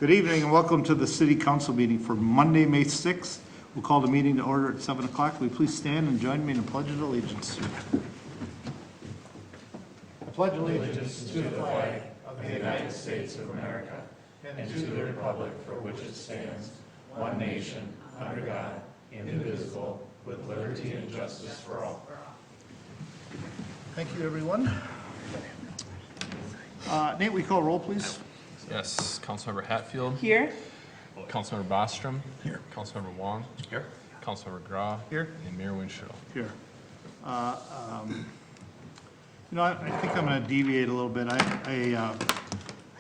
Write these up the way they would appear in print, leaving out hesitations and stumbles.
Good evening and welcome to the City Council meeting for Monday, May 6th. We'll call the meeting to order at 7 o'clock. Will you please stand and join me in the Pledge of Allegiance? I pledge allegiance to the flag of the United States of America and to the republic for which it stands, one nation, under God, indivisible, with liberty and justice for all. Thank you, everyone. Nate, will you call roll, please? Yes, Councilmember Hatfield. Here. Councilmember Bostrom. Here. Councilmember Wong. Here. Councilmember Grau. Here. And Mayor Winchell. Here. I think I'm going to deviate a little bit. I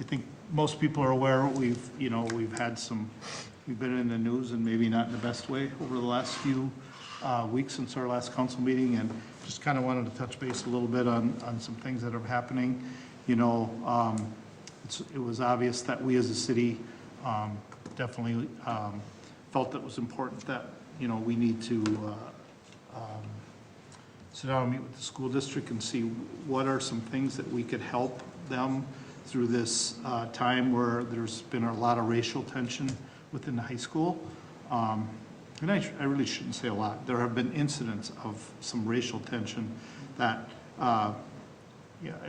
think most people are aware we've been in the news and maybe not in the best way over the last few weeks since our last council meeting, and just kind of wanted to touch base a little bit on some things that are happening. It was obvious that we as a city definitely felt that it was important that, we need to sit down and meet with the school district and see what are some things that we could help them through this time where there's been a lot of racial tension within the high school. And I really shouldn't say a lot. There have been incidents of some racial tension that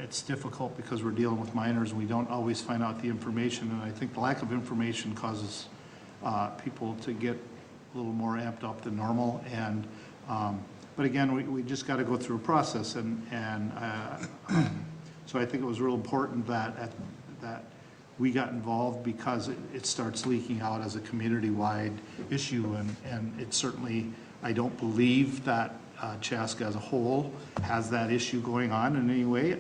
it's difficult because we're dealing with minors and we don't always find out the information, and I think the lack of information causes people to get a little more amped up than normal. And but again, we just got to go through a process, and so I think it was real important that we got involved because it starts leaking out as a community-wide issue, and it certainly, I don't believe that Chaska as a whole has that issue going on in any way.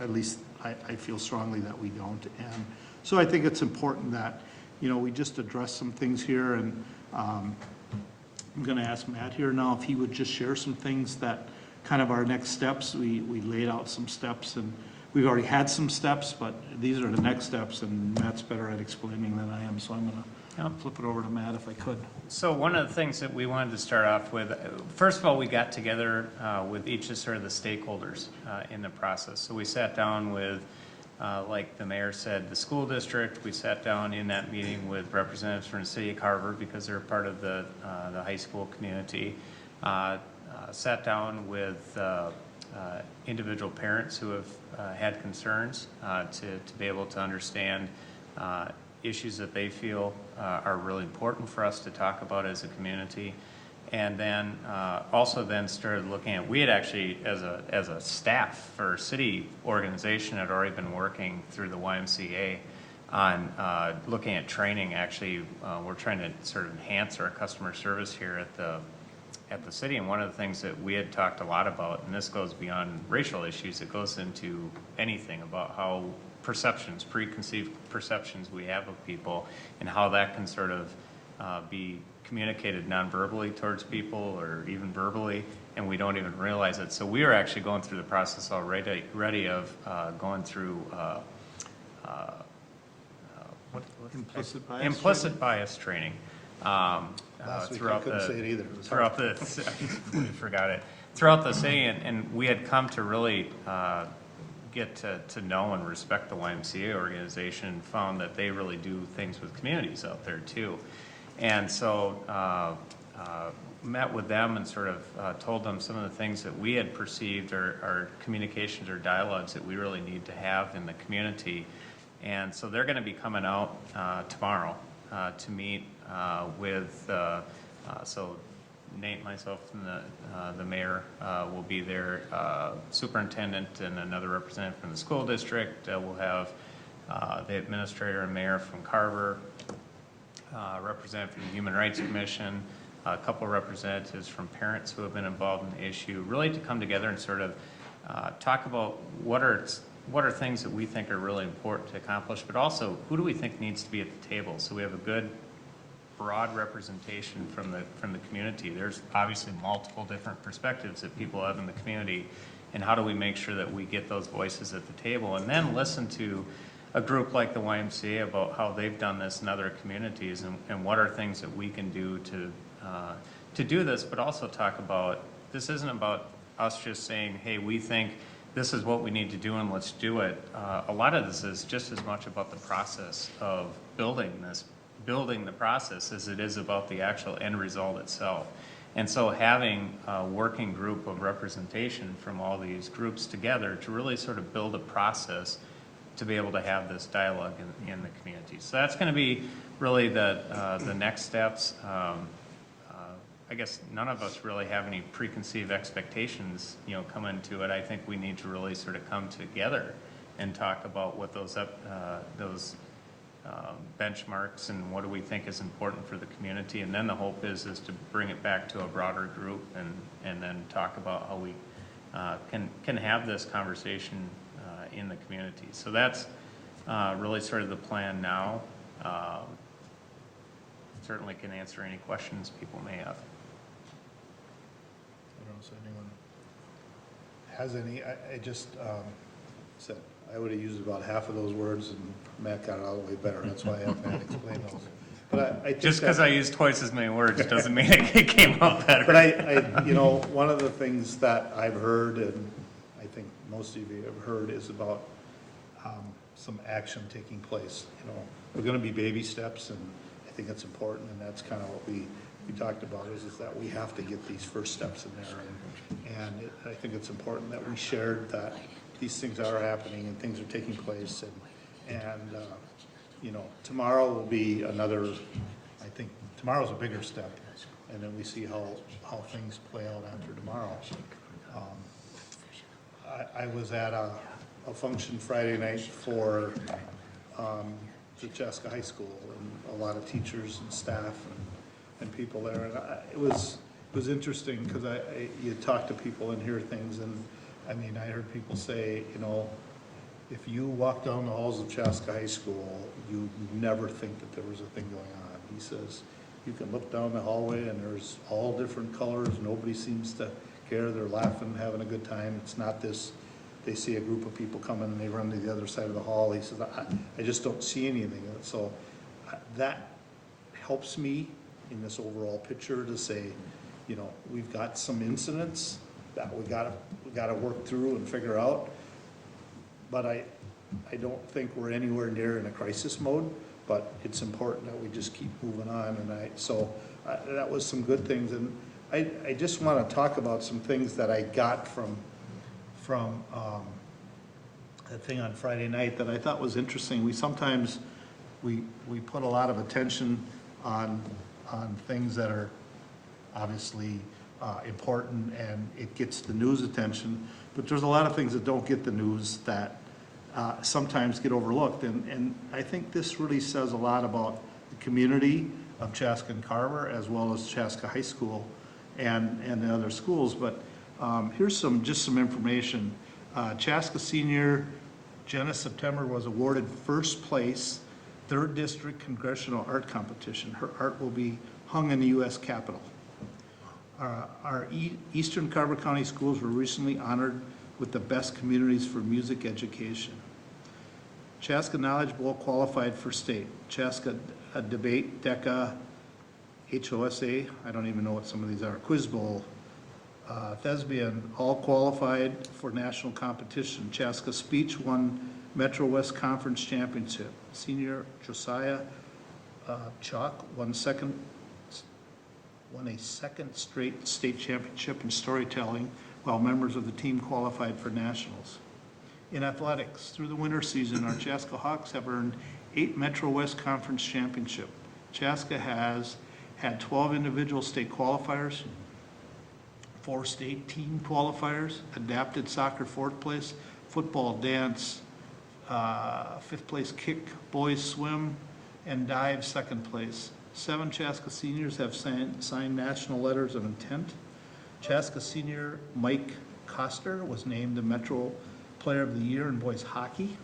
At least I feel strongly that we don't. And so I think it's important that, we just address some things here. And I'm going to ask Matt here now if he would just share some things that kind of our next steps. We laid out some steps, and we've already had some steps, but these are the next steps, and Matt's better at explaining than I am. So I'm going to flip it over to Matt if I could. So one of the things that we wanted to start off with, first of all, we got together with each of sort of the stakeholders in the process. So we sat down with, like the mayor said, the school district. We sat down in that meeting with representatives from the city of Carver because they're part of the high school community. Sat down with individual parents who have had concerns to be able to understand issues that they feel are really important for us to talk about as a community. And then also then started looking at, we had actually as a staff for city organization had already been working through the YMCA on looking at training. Actually, we're trying to sort of enhance our customer service here at the city, and one of the things that we had talked a lot about, and this goes beyond racial issues, it goes into anything about how preconceived perceptions we have of people, and how that can sort of be communicated non-verbally towards people or even verbally, and we don't even realize it. So we are actually going through the process already of going through implicit bias training. Throughout the city, and we had come to really get to know and respect the YMCA organization, and found that they really do things with communities out there too. And so met with them and sort of told them some of the things that we had perceived are communications or dialogues that we really need to have in the community. And so they're going to be coming out tomorrow to meet with, so Nate, myself, and the mayor will be there, superintendent and another representative from the school district. We'll have the administrator and mayor from Carver, representative from the Human Rights Commission, a couple of representatives from parents who have been involved in the issue, really to come together and sort of talk about what are things that we think are really important to accomplish, but also who do we think needs to be at the table. So we have a good broad representation from the community. There's obviously multiple different perspectives that people have in the community, and how do we make sure that we get those voices at the table, and then listen to a group like the YMCA about how they've done this in other communities, and what are things that we can do to do this, but also talk about, this isn't about us just saying, hey, we think this is what we need to do and let's do it. A lot of this is just as much about the process of building the process as it is about the actual end result itself. And so having a working group of representation from all these groups together to really sort of build a process to be able to have this dialogue in the community. So that's going to be really the next steps. I guess none of us really have any preconceived expectations, come into it. I think we need to really sort of come together and talk about what those benchmarks and what do we think is important for the community. And then the hope is to bring it back to a broader group and then talk about how we can have this conversation in the community. So that's really sort of the plan now. Certainly can answer any questions people may have. I don't know if anyone has any. I just said I would have used about half of those words, and Matt got it all the way better. That's why I have Matt explain those. But I just because I used twice as many words doesn't mean it came out better. But one of the things that I've heard, and I think most of you have heard, is about some action taking place. We're going to be baby steps, and I think it's important, and that's kind of what we talked about is that we have to get these first steps in there, and I think it's important that we shared that these things are happening and things are taking place, and tomorrow will be another. I think tomorrow's a bigger step, and then we see how things play out after tomorrow. I was at a function Friday night for the Chaska High School, and a lot of teachers and staff and people there, and it was interesting because you talk to people and hear things, and I heard people say, if you walk down the halls of Chaska High School, you never think that there was a thing going on. He says, you can look down the hallway and there's all different colors, nobody seems to care, they're laughing, having a good time. It's not this, they see a group of people coming and they run to the other side of the hall. He says, I just don't see anything. So that helps me in this overall picture to say, we've got some incidents that we gotta work through and figure out. But I don't think we're anywhere near in a crisis mode, but it's important that we just keep moving on. And so that was some good things. And I just want to talk about some things that I got from that thing on Friday night that I thought was interesting. We sometimes we put a lot of attention on things that are obviously important, and it gets the news attention, but there's a lot of things that don't get the news that sometimes get overlooked, and I think this really says a lot about the community of Chaska and Carver, as well as Chaska High School and the other schools. But here's just some information. Chaska senior Jenna September was awarded first place 3rd District Congressional Art Competition. Her art will be hung in the U.S. Capitol. Our Eastern Carver County schools were recently honored with the best communities for music education. Chaska Knowledge Bowl qualified for state. Chaska Debate, DECA, HOSA, I don't even know what some of these are, Quiz Bowl, Thespian, all qualified for national competition. Chaska Speech won Metro West Conference Championship. Senior Josiah Chalk won a second straight state championship in storytelling, while members of the team qualified for nationals. In athletics, through the winter season, our Chaska Hawks have earned 8 Metro West Conference championships. Chaska has had 12 individual state qualifiers, 4 state team qualifiers, adapted soccer 4th place, football, dance, 5th place kick, boys swim, and dive 2nd place. 7 Chaska seniors have signed national letters of intent. Chaska senior Mike Koster was named the Metro Player of the Year in boys hockey.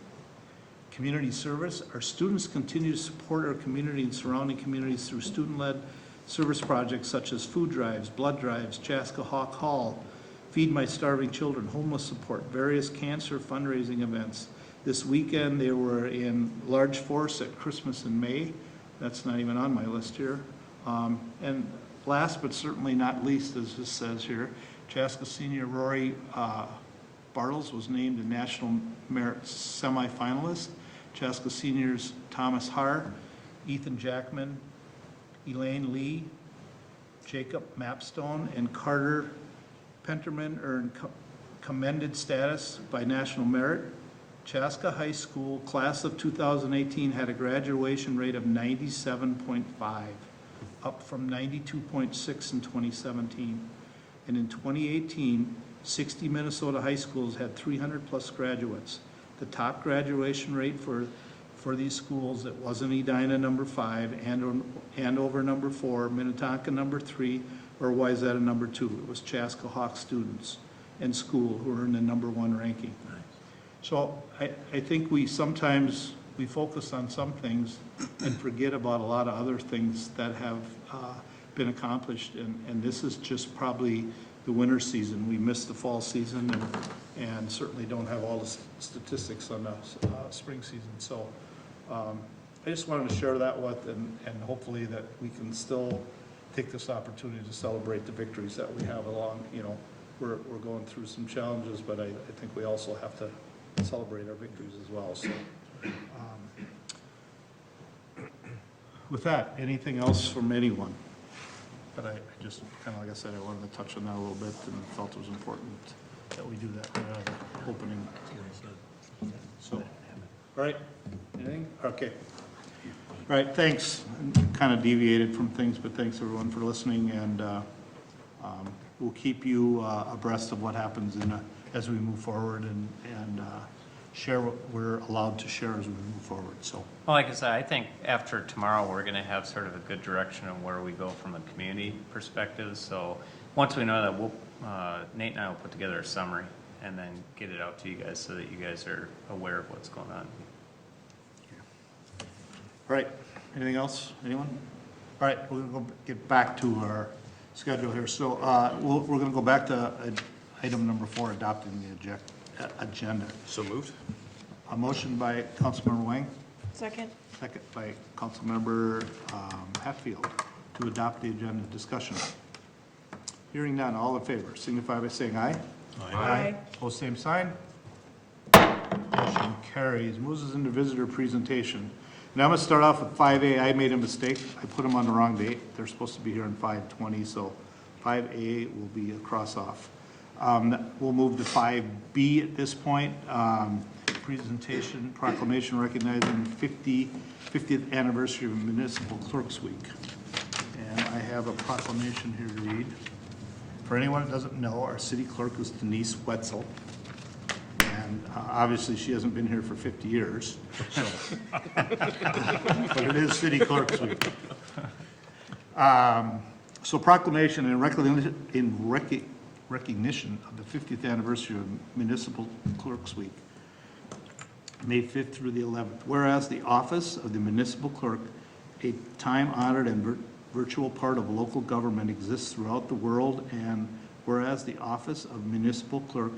Community service, our students continue to support our community and surrounding communities through student-led service projects such as food drives, blood drives, Chaska Hawk Hall, Feed My Starving Children, homeless support, various cancer fundraising events. This weekend they were in large force at Christmas in May. That's not even on my list here. And last but certainly not least, as this says here, Chaska senior Rory Bartles was named a National Merit semifinalist. Chaska seniors Thomas Haar, Ethan Jackman, Elaine Lee, Jacob Mapstone, and Carter Penterman earned commended status by national merit. Chaska High School class of 2018 had a graduation rate of 97.5, up from 92.6 in 2017. And in 2018, 60 Minnesota high schools had 300 plus graduates. The top graduation rate for these schools, it wasn't Edina number 5, Andover number 4, Minnetonka number 3, or Wayzata number 2. It was Chaska Hawk students and school who earned the number 1 ranking. So I think we sometimes focus on some things and forget about a lot of other things that have been accomplished, and this is just probably the winter season. We missed the fall season and certainly don't have all the statistics on the spring season. So I just wanted to share that with, and hopefully that we can still take this opportunity to celebrate the victories that we have along. We're going through some challenges, but I think we also have to celebrate our victories as well. So with that, anything else from anyone? But I just kind of, like I said, I wanted to touch on that a little bit and felt it was important that we do that right out of the opening. So, all right, anything? Okay. All right, thanks. Kind of deviated from things, but thanks everyone for listening, and we'll keep you abreast of what happens as we move forward and share what we're allowed to share as we move forward. So, Well, like I said, I think after tomorrow, we're going to have sort of a good direction on where we go from a community perspective. So once we know that, Nate and I will put together a summary and then get it out to you guys so that you guys are aware of what's going on. all right, anything else? Anyone? All right, we're going to get back to our schedule here. So we're going to go back to item number 4, adopting the agenda. So moved. A motion by Councilmember Wang, Second. second by Councilmember Hatfield to adopt the agenda. Discussion. Hearing none, all in favor signify by saying aye. Aye. Opposed, same sign. Motion carries. Moves us into visitor presentation. Now I'm going to start off with 5A. I made a mistake. I put them on the wrong date. They're supposed to be here in 5:20, so 5A will be a cross off. We'll move to 5B at this point. Presentation, proclamation recognizing 50th anniversary of Municipal Clerks Week. And I have a proclamation here to read. For anyone that doesn't know, our city clerk is Denise Wetzel. And obviously she hasn't been here for 50 years. So. But it is City Clerks Week. So proclamation in recognition of the 50th anniversary of Municipal Clerks Week, May 5th through the 11th. Whereas the office of the municipal clerk, a time-honored and virtual part of local government, exists throughout the world, and whereas the office of municipal clerk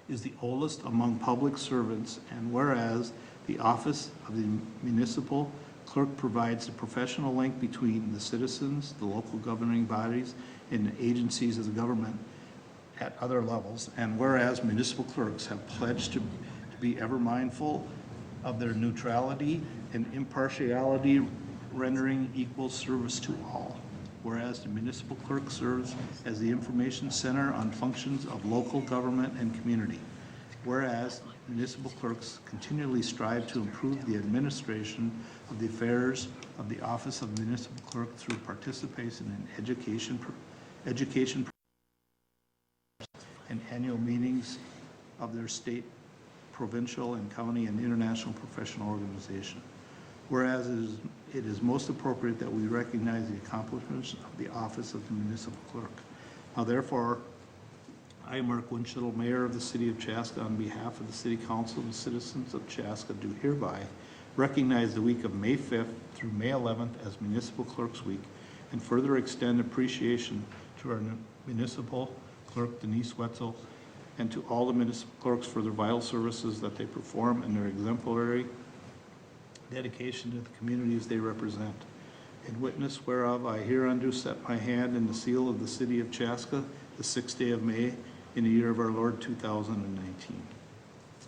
is the oldest among public servants, and whereas the office of the municipal clerk provides the professional link between the citizens, the local governing bodies, and the agencies of the government at other levels, and whereas municipal clerks have pledged to be ever mindful of their neutrality and impartiality, rendering equal service to all. Whereas the municipal clerk serves as the information center on functions of local government and community. Whereas municipal clerks continually strive to improve the administration of the affairs of the office of municipal clerk through participation in education and annual meetings of their state, provincial, and county and international professional organization. Whereas it is most appropriate that we recognize the accomplishments of the office of the municipal clerk. Now therefore, I, Mark Winchell, Mayor of the City of Chaska, on behalf of the City Council and citizens of Chaska, do hereby recognize the week of May 5th through May 11th as Municipal Clerks Week, and further extend appreciation to our municipal clerk, Denise Wetzel, and to all the municipal clerks for their vital services that they perform and their exemplary dedication to the communities they represent. In witness whereof, I hereunder set my hand in the seal of the City of Chaska, the 6th day of May, in the year of our Lord 2019.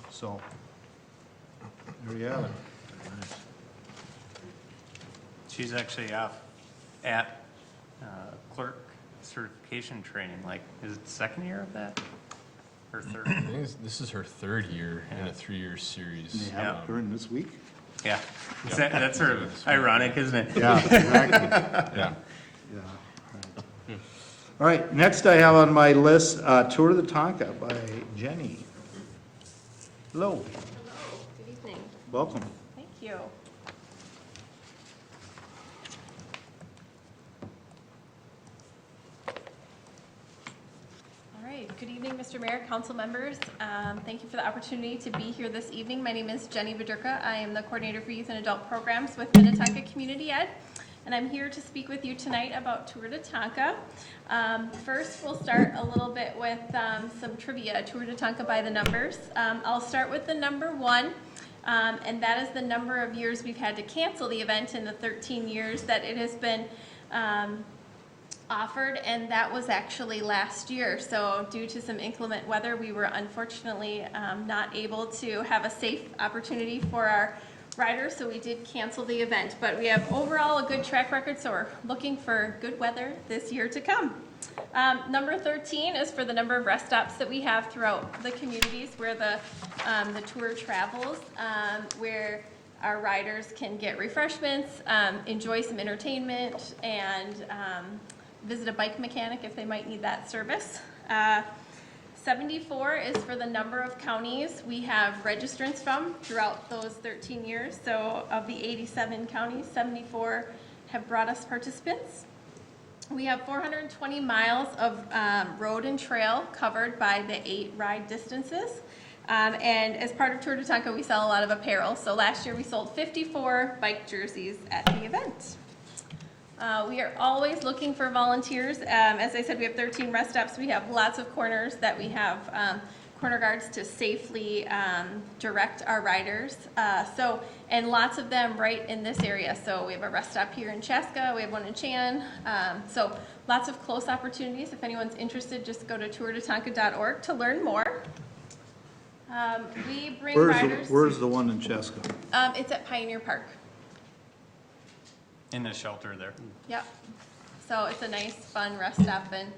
So, there you have it. She's actually off at clerk certification training. Like, is it the second year of that? Or third? I think this is her third year in a 3-year series. And they have it during this week? Yeah. That's sort of ironic, isn't it? Yeah, exactly. Yeah. Yeah. Right. All right, next I have on my list, Tour of the Tonka by Jenny. Hello, Hello, good evening. welcome. Thank you. All right, good evening, Mr. Mayor, council members. Thank you for the opportunity to be here this evening. My name is Jenny Bodueka. I am the coordinator for youth and adult programs with Minnetonka Community Ed, and I'm here to speak with you tonight about Tour de Tonka. First, we'll start a little bit with some trivia, Tour de Tonka by the numbers. I'll start with the number 1. And that is the number of years we've had to cancel the event in the 13 years that it has been offered, and that was actually last year. So due to some inclement weather, we were unfortunately not able to have a safe opportunity for our riders, so we did cancel the event. But we have overall a good track record, so we're looking for good weather this year to come. Number 13 is for the number of rest stops that we have throughout the communities where the tour travels, where our riders can get refreshments, enjoy some entertainment, and visit a bike mechanic if they might need that service. 74 is for the number of counties we have registrants from throughout those 13 years. So of the 87 counties, 74 have brought us participants. We have 420 miles of road and trail covered by the 8 ride distances. And as part of Tour de Tonka, we sell a lot of apparel. So last year we sold 54 bike jerseys at the event. We are always looking for volunteers. As I said, we have 13 rest stops. We have lots of corners that we have corner guards to safely direct our riders. And lots of them right in this area. So we have a rest stop here in Chaska, we have one in Chan. So lots of close opportunities. If anyone's interested, just go to tourdetonka.org to learn more. We bring riders. Where's the one in Cheska? It's at Pioneer Park. In the shelter there. Yep. So it's a nice, fun rest stop, and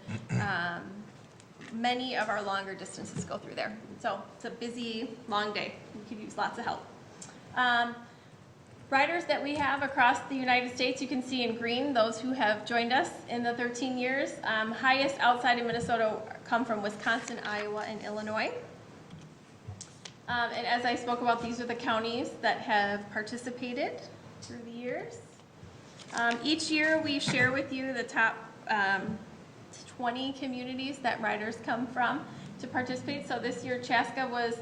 many of our longer distances go through there. So it's a busy, long day. We could use lots of help. Riders that we have across the United States, you can see in green, those who have joined us in the 13 years. Highest outside of Minnesota come from Wisconsin, Iowa, and Illinois. And as I spoke about, these are the counties that have participated through the years. Each year we share with you the top 20 communities that riders come from to participate. So this year Chaska was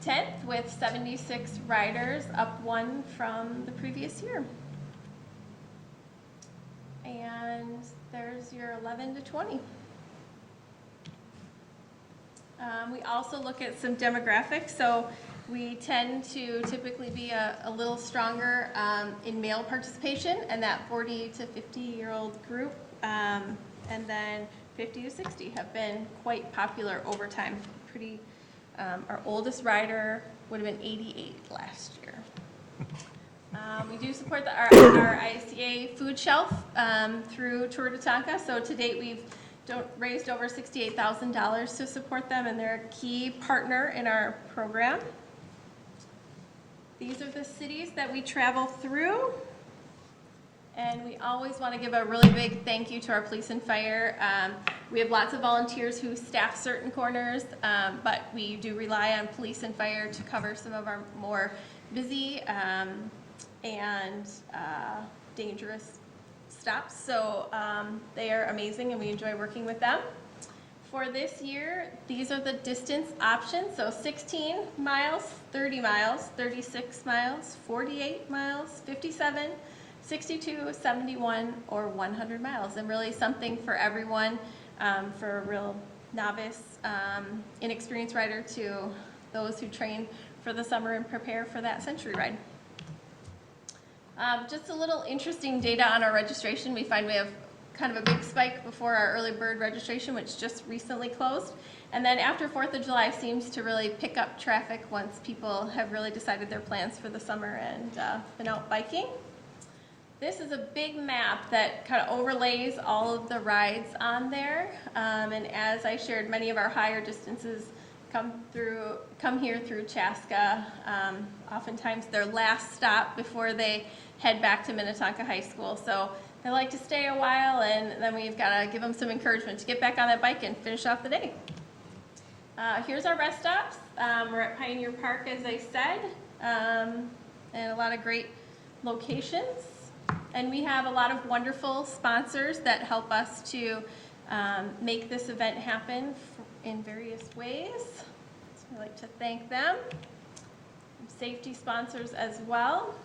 10th with 76 riders, up 1 from the previous year. And there's your 11 to 20. We also look at some demographics. So we tend to typically be a little stronger in male participation, and that 40 to 50-year-old group, and then 50 to 60 have been quite popular over time. Our oldest rider would have been 88 last year. We do support our ICA food shelf through Tour de Tonka. So to date, we've raised over $68,000 to support them, and they're a key partner in our program. These are the cities that we travel through, and we always want to give a really big thank you to our police and fire. We have lots of volunteers who staff certain corners, but we do rely on police and fire to cover some of our more busy and dangerous stops. So they are amazing, and we enjoy working with them. For this year, these are the distance options. So 16 miles, 30 miles, 36 miles, 48 miles, 57, 62, 71, or 100 miles. And really something for everyone, for a real novice, inexperienced rider to those who train for the summer and prepare for that century ride. Just a little interesting data on our registration. We find we have kind of a big spike before our early bird registration, which just recently closed. And then after 4th of July seems to really pick up traffic once people have really decided their plans for the summer and been out biking. This is a big map that kind of overlays all of the rides on there. And as I shared, many of our higher distances come here through Chaska. Oftentimes their last stop before they head back to Minnetonka High School. So they like to stay a while, and then we've got to give them some encouragement to get back on that bike and finish off the day. Here's our rest stops. We're at Pioneer Park, as I said, and a lot of great locations. And we have a lot of wonderful sponsors that help us to make this event happen in various ways. So I'd like to thank them. Safety sponsors as well.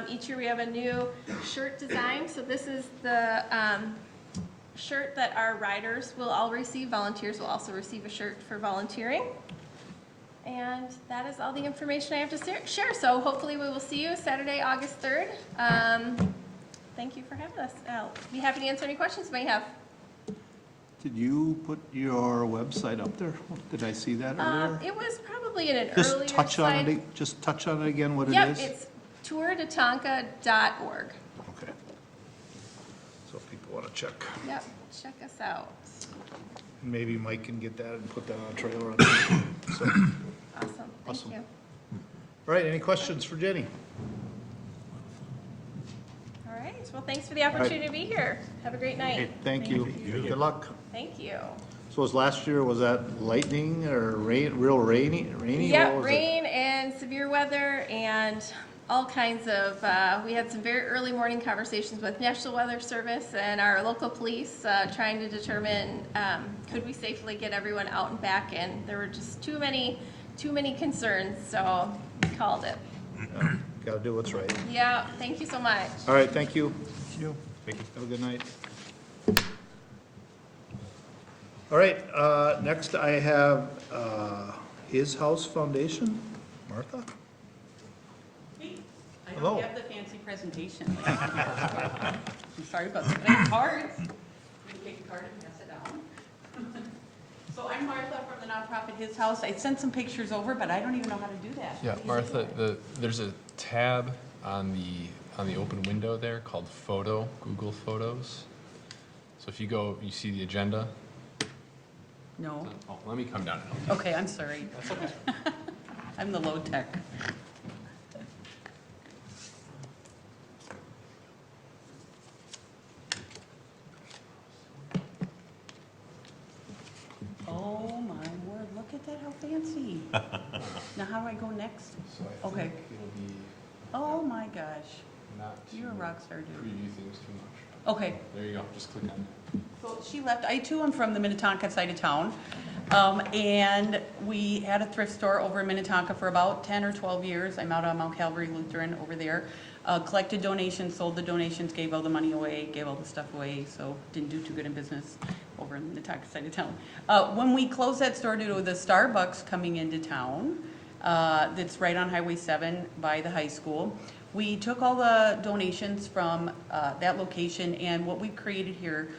Each year we have a new shirt design. So this is the shirt that our riders will all receive. Volunteers will also receive a shirt for volunteering. And that is all the information I have to share. So hopefully we will see you Saturday, August 3rd. Thank you for having us. I'll be happy to answer any questions you may have. Did you put your website up there? Did I see that earlier? It was probably in an Just earlier touch on slide. it, just touch on it again, what it Yep, is? it's tourtotonka.org. Okay. So if people want to check. Yep, check us out. Maybe Mike can get that and put that on a trailer. So, Awesome, Awesome. thank you. all right, any questions for Jenny? All right, well, thanks for the opportunity to be here. Have a great Hey, night. thank you. Good luck. Thank you. So was last year, was that lightning or rain, real rainy? What Yeah, was it? rain and severe weather and all kinds of, we had some very early morning conversations with National Weather Service and our local police trying to determine could we safely get everyone out and back, and there were just too many concerns, so we called it. Got to do what's right. Yeah, thank you so much. All right, thank you. Thank you. Have a good night. All right, next I have HisHouse Foundation. Martha? Hey, I Hello. don't have the fancy presentation. I'm sorry about that. I have cards. You can take a card and pass it down. So I'm Martha from the nonprofit HisHouse. I sent some pictures over, but I don't even know how to do that. Yeah, Martha, there's a tab on the open window there called Photo, Google Photos. So if you go, you see the agenda. No? Oh, let me come down and help you. Okay, I'm sorry. That's okay. I'm the low tech. Oh my word, look at that, how fancy. Now how do I go next? So I Okay. think it'll be Oh my gosh, not to you're a rock star, dude. preview things too much. Okay, There you go, just click on it. so she left. I too am from the Minnetonka side of town. And we had a thrift store over in Minnetonka for about 10 or 12 years. I'm out on Mount Calvary Lutheran over there. Collected donations, sold the donations, gave all the money away, gave all the stuff away, so didn't do too good in business over in the Minnetonka side of town. When we closed that store due to the Starbucks coming into town, that's right on Highway 7 by the high school, we took all the donations from that location, and what we've created here,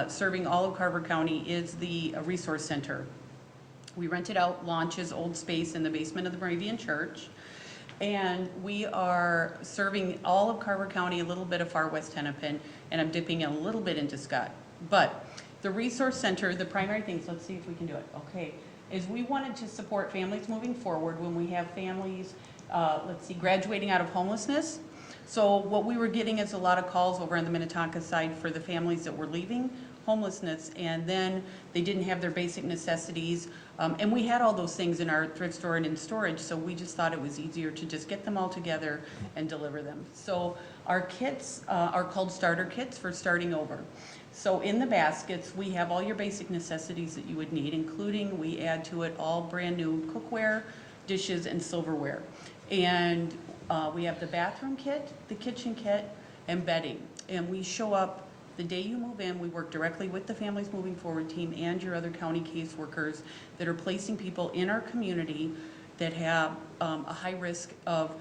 serving all of Carver County, is the resource center. We rented out Launch's old space in the basement of the Moravian Church, and we are serving all of Carver County, a little bit of far west Hennepin, and I'm dipping a little bit into Scott. But the resource center, the primary things, let's see if we can do it, okay, is we wanted to support families moving forward when we have families, graduating out of homelessness. So what we were getting is a lot of calls over on the Minnetonka side for the families that were leaving homelessness, and then they didn't have their basic necessities. And we had all those things in our thrift store and in storage, so we just thought it was easier to just get them all together and deliver them. So our kits are called starter kits for starting over. So in the baskets, we have all your basic necessities that you would need, including, we add to it all brand new cookware, dishes, and silverware. And we have the bathroom kit, the kitchen kit, and bedding. And we show up the day you move in. We work directly with the Families Moving Forward team and your other county caseworkers that are placing people in our community that have a high risk of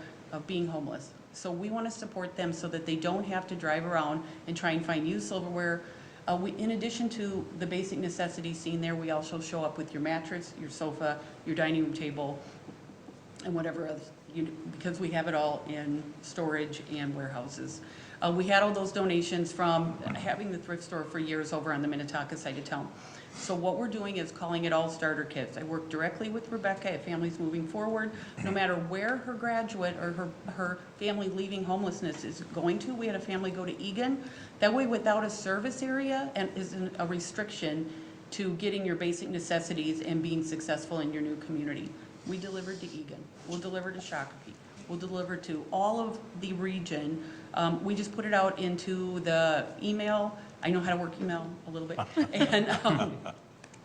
being homeless. So we want to support them so that they don't have to drive around and try and find used silverware, In addition to the basic necessities seen there, we also show up with your mattress, your sofa, your dining room table, and whatever else, because we have it all in storage and warehouses. We had all those donations from having the thrift store for years over on the Minnetonka side of town. So what we're doing is calling it all starter kits. I work directly with Rebecca at Families Moving Forward. No matter where her graduate or her family leaving homelessness is going to, we had a family go to Egan. That way, without a service area and isn't a restriction to getting your basic necessities and being successful in your new community. We delivered to Egan. We'll deliver to Shakopee. We'll deliver to all of the region. We just put it out into the email. I know how to work email a little bit.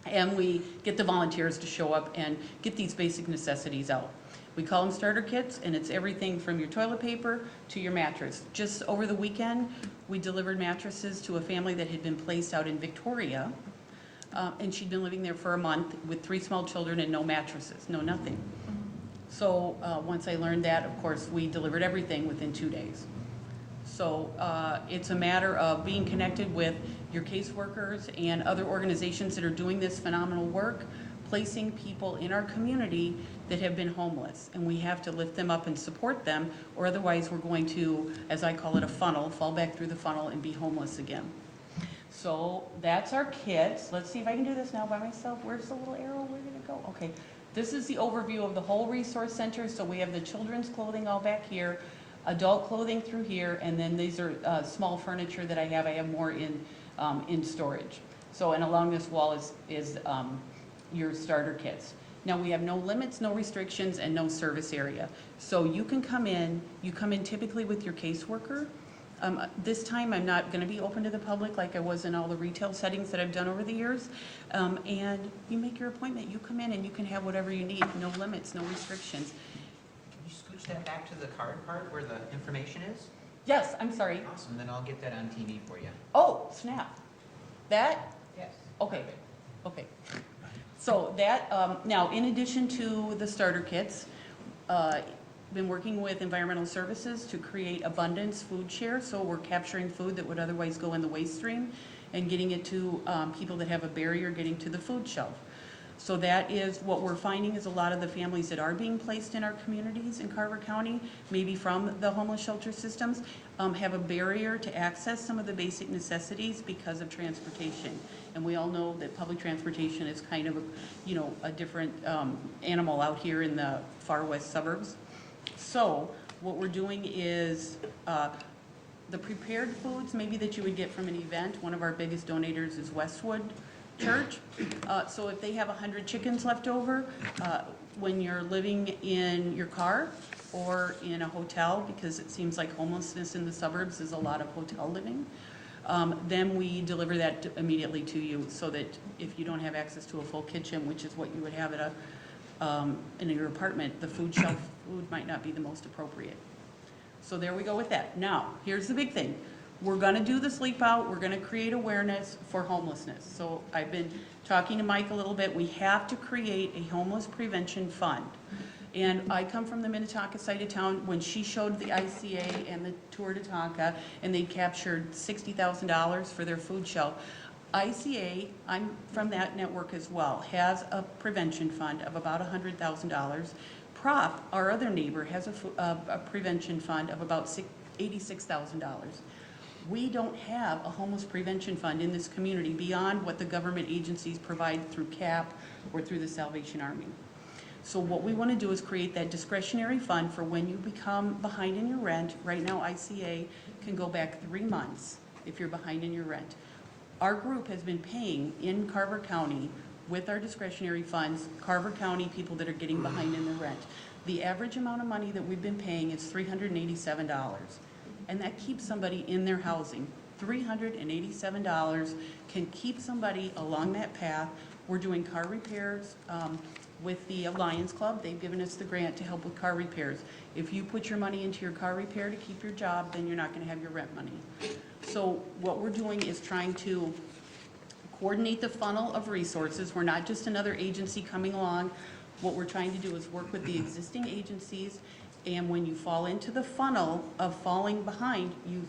And we get the volunteers to show up and get these basic necessities out. We call them starter kits, and it's everything from your toilet paper to your mattress. Just over the weekend, we delivered mattresses to a family that had been placed out in Victoria, and she'd been living there for a month with 3 small children and no mattresses, no nothing. So once I learned that, of course, we delivered everything within 2 days. So it's a matter of being connected with your caseworkers and other organizations that are doing this phenomenal work, placing people in our community that have been homeless. And we have to lift them up and support them, or otherwise we're going to, as I call it, a funnel, fall back through the funnel and be homeless again. So that's our kits. Let's see if I can do this now by myself. Where's the little arrow? Where did it go? Okay. This is the overview of the whole resource center. So we have the children's clothing all back here, adult clothing through here, and then these are small furniture that I have. I have more in storage. So, and along this wall is your starter kits. Now we have no limits, no restrictions, and no service area. So you can come in, you come in typically with your caseworker. This time I'm not going to be open to the public like I was in all the retail settings that I've done over the years. And you make your appointment, you come in and you can have whatever you need, no limits, no restrictions. Can you scooch that back to the card part where the information is? Yes, I'm sorry. Awesome, then I'll get that on TV for you. Oh, snap. That? Yes. Okay, okay. So that, now in addition to the starter kits, been working with environmental services to create abundance food share. So we're capturing food that would otherwise go in the waste stream and getting it to people that have a barrier getting to the food shelf. So that is what we're finding is a lot of the families that are being placed in our communities in Carver County, maybe from the homeless shelter systems, have a barrier to access some of the basic necessities because of transportation. And we all know that public transportation is kind of a different animal out here in the far west suburbs. So what we're doing is the prepared foods maybe that you would get from an event. One of our biggest donators is Westwood Church. So if they have 100 chickens left over, when you're living in your car or in a hotel, because it seems like homelessness in the suburbs is a lot of hotel living, then we deliver that immediately to you so that if you don't have access to a full kitchen, which is what you would have at in your apartment, the food shelf food might not be the most appropriate. So there we go with that. Now, here's the big thing. We're going to do the sleep out. We're going to create awareness for homelessness. So I've been talking to Mike a little bit. We have to create a homeless prevention fund. And I come from the Minnetonka side of town. When she showed the ICA and the tour to Tonka, and they captured $60,000 for their food shelf, ICA, I'm from that network as well, has a prevention fund of about $100,000. PROP, our other neighbor, has a prevention fund of about $86,000. We don't have a homeless prevention fund in this community beyond what the government agencies provide through CAP or through the Salvation Army. So what we want to do is create that discretionary fund for when you become behind in your rent. Right now, ICA can go back 3 months if you're behind in your rent. Our group has been paying in Carver County with our discretionary funds, Carver County people that are getting behind in their rent. The average amount of money that we've been paying is $387. And that keeps somebody in their housing. $387 can keep somebody along that path. We're doing car repairs with the Lions Club. They've given us the grant to help with car repairs. If you put your money into your car repair to keep your job, then you're not going to have your rent money. So what we're doing is trying to coordinate the funnel of resources. We're not just another agency coming along. What we're trying to do is work with the existing agencies, and when you fall into the funnel of falling behind, you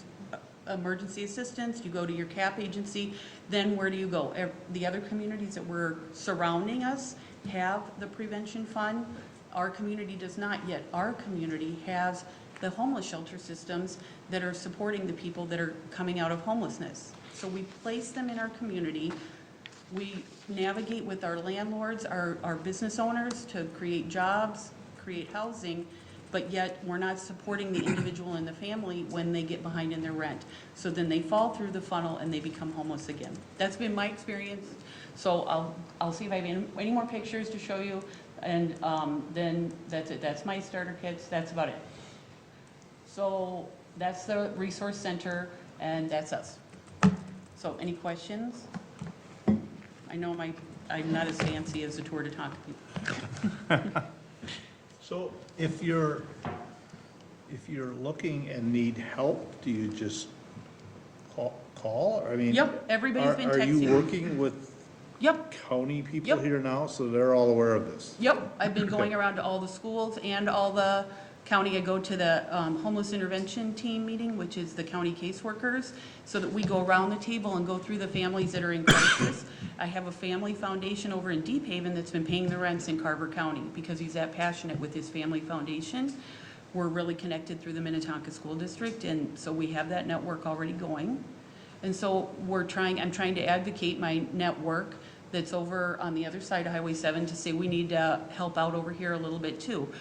emergency assistance, you go to your CAP agency, then where do you go? The other communities that were surrounding us have the prevention fund. Our community does not yet. Our community has the homeless shelter systems that are supporting the people that are coming out of homelessness. So we place them in our community. We navigate with our landlords, our business owners to create jobs, create housing, but yet we're not supporting the individual and the family when they get behind in their rent. So then they fall through the funnel and they become homeless again. That's been my experience. So I'll see if I have any more pictures to show you, and then that's it. That's my starter kits. That's about it. So that's the resource center, and that's us. So any questions? I know I'm not as fancy as the Tour de Tonka people. So if you're looking and need help, do you just call? I mean, Yep, everybody's been texting. Are you working with Yep, county people Yep. here now, so they're all aware of this? yep. I've been going around to all the schools and all the county. I go to the homeless intervention team meeting, which is the county caseworkers, so that we go around the table and go through the families that are in crisis. I have a family foundation over in Deep Haven that's been paying the rents in Carver County because he's that passionate with his family foundation. We're really connected through the Minnetonka School District, and so we have that network already going. And so I'm trying to advocate my network that's over on the other side of Highway 7 to say we need to help out over here a little bit too.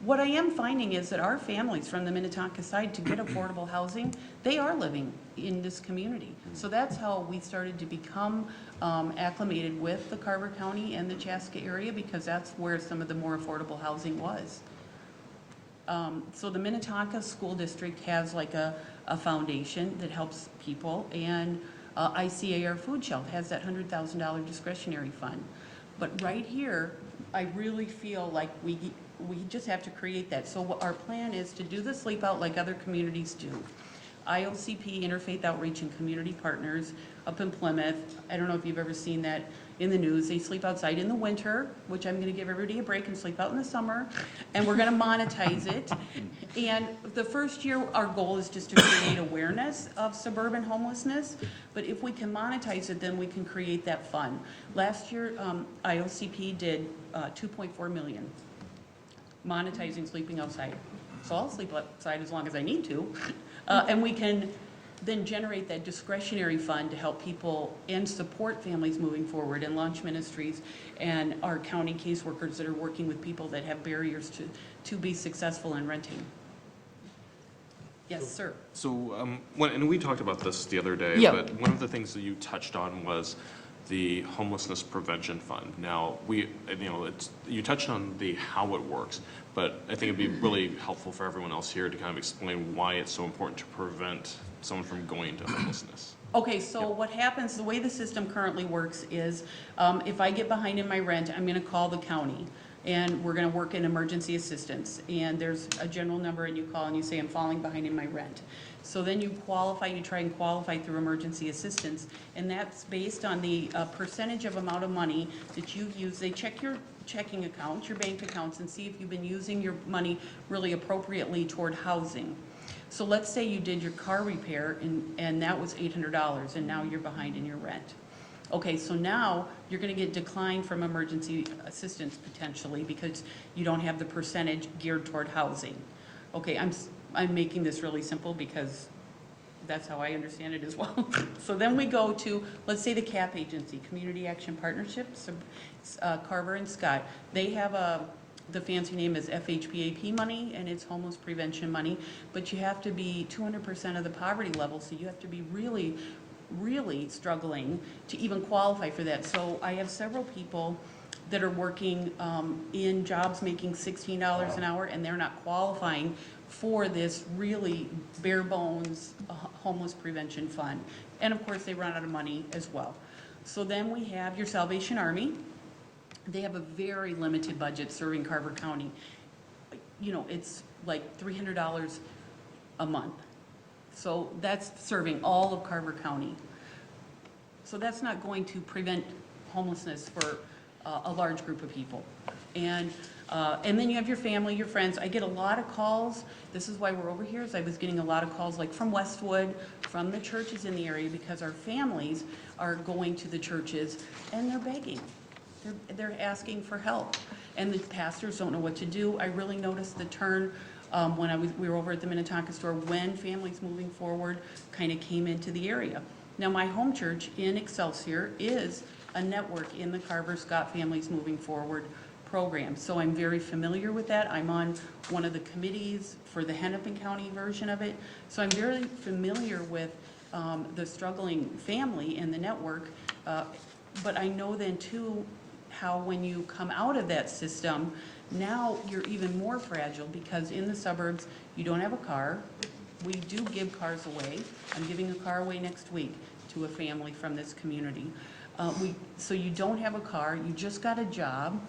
What I am finding is that our families from the Minnetonka side, to get affordable housing, they are living in this community. So that's how we started to become acclimated with the Carver County and the Chaska area, because that's where some of the more affordable housing was. So the Minnetonka School District has like a foundation that helps people, and ICAR Food Shelf has that $100,000 discretionary fund. But right here, I really feel like we just have to create that. So what our plan is to do the sleep out like other communities do. IOCP, Interfaith Outreach and Community Partners up in Plymouth. I don't know if you've ever seen that in the news. They sleep outside in the winter, which I'm going to give everybody a break and sleep out in the summer. And we're going to monetize it. And the first year, our goal is just to create awareness of suburban homelessness. But if we can monetize it, then we can create that fund. Last year, IOCP did $2.4 million monetizing sleeping outside. So I'll sleep outside as long as I need to. And we can then generate that discretionary fund to help people and support families moving forward, and launch ministries and our county caseworkers that are working with people that have barriers to be successful in renting. Yes, sir. So, and we talked about this the other day, Yeah. but one of the things that you touched on was the Homelessness Prevention Fund. Now, you touched on how it works, but I think it'd be really helpful for everyone else here to kind of explain why it's so important to prevent someone from going into homelessness. Okay, so what happens, the way the system currently works is, if I get behind in my rent, I'm gonna call the county, and we're gonna work in emergency assistance. And there's a general number, and you call and you say, I'm falling behind in my rent. So then you try and qualify through emergency assistance, and that's based on the percentage of amount of money that you've used. They check your checking accounts, your bank accounts, and see if you've been using your money really appropriately toward housing. So let's say you did your car repair and that was $800, and now you're behind in your rent. Okay, so now you're gonna get declined from emergency assistance potentially because you don't have the percentage geared toward housing. Okay, I'm making this really simple because that's how I understand it as well. So then we go to, let's say the CAP agency, Community Action Partnerships, Carver and Scott. They have the fancy name is FHPAP money, and it's homeless prevention money, but you have to be 200% of the poverty level, so you have to be really, really struggling to even qualify for that. So I have several people that are working in jobs making $16 an hour, and they're not qualifying for this really bare bones homeless prevention fund. And of course, they run out of money as well. So then we have your Salvation Army. They have a very limited budget serving Carver County. You know, it's like $300 a month. So that's serving all of Carver County. So that's not going to prevent homelessness for a large group of people. And And then you have your family, your friends. I get a lot of calls. This is why we're over here, is I was getting a lot of calls like from Westwood, from the churches in the area, because our families are going to the churches and they're begging. They're asking for help. And the pastors don't know what to do. I really noticed the turn when we were over at the Minnetonka store, when families moving forward kind of came into the area. Now, my home church in Excelsior is a network in the Carver Scott Families Moving Forward program. So I'm very familiar with that. I'm on one of the committees for the Hennepin County version of it. So I'm very familiar with the struggling family in the network. But I know then too how when you come out of that system, now you're even more fragile, because in the suburbs, you don't have a car. We do give cars away. I'm giving a car away next week to a family from this community. So you don't have a car, you just got a job,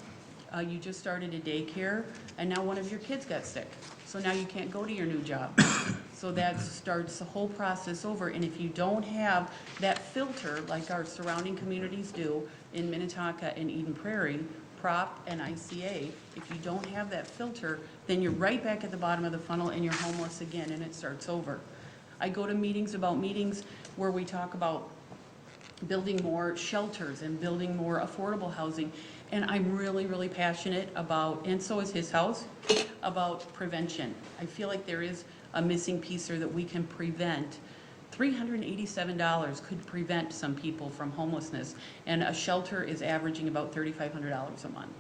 you just started a daycare, and now one of your kids got sick. So now you can't go to your new job. So that starts the whole process over. And if you don't have that filter like our surrounding communities do in Minnetonka and Eden Prairie, Prop and ICA, if you don't have that filter, then you're right back at the bottom of the funnel and you're homeless again, and it starts over. I go to meetings where we talk about building more shelters and building more affordable housing. And I'm really, really passionate about, and so is HisHouse, about prevention. I feel like there is a missing piece there that we can prevent. $387 could prevent some people from homelessness, and a shelter is averaging about $3,500 a month.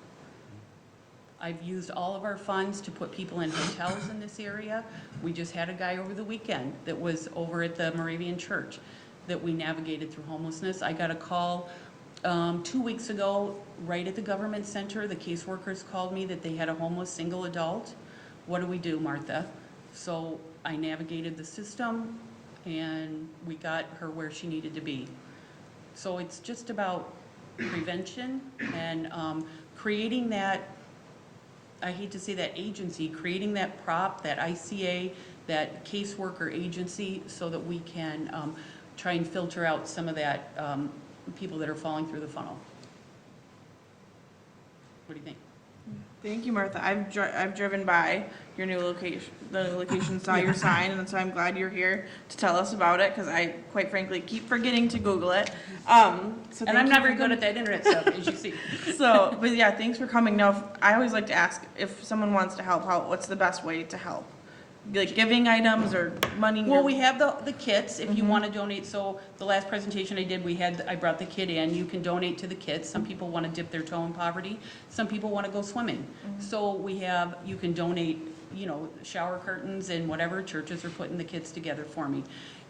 I've used all of our funds to put people in hotels in this area. We just had a guy over the weekend that was over at the Moravian Church that we navigated through homelessness. I got a call 2 weeks ago, right at the government center. The caseworkers called me that they had a homeless single adult. What do we do, Martha? So I navigated the system, and we got her where she needed to be. So it's just about prevention and creating that, I hate to say that agency, creating that prop, that ICA, that caseworker agency, so that we can try and filter out some of that people that are falling through the funnel. What do you think? Thank you, Martha. I've driven by your new location, the new location, saw your sign, and so I'm glad you're here to tell us about it, because I, quite frankly, keep forgetting to Google it. And I'm not very good at that internet stuff, as you see. So, but yeah, thanks for coming. Now, I always like to ask, if someone wants to help out, what's the best way to help? Like giving items or money? Well, we have the kits if you want to donate. So the last presentation I did, I brought the kit in. You can donate to the kits. Some people want to dip their toe in poverty. Some people want to go swimming. So you can donate, shower curtains and whatever. Churches are putting the kits together for me.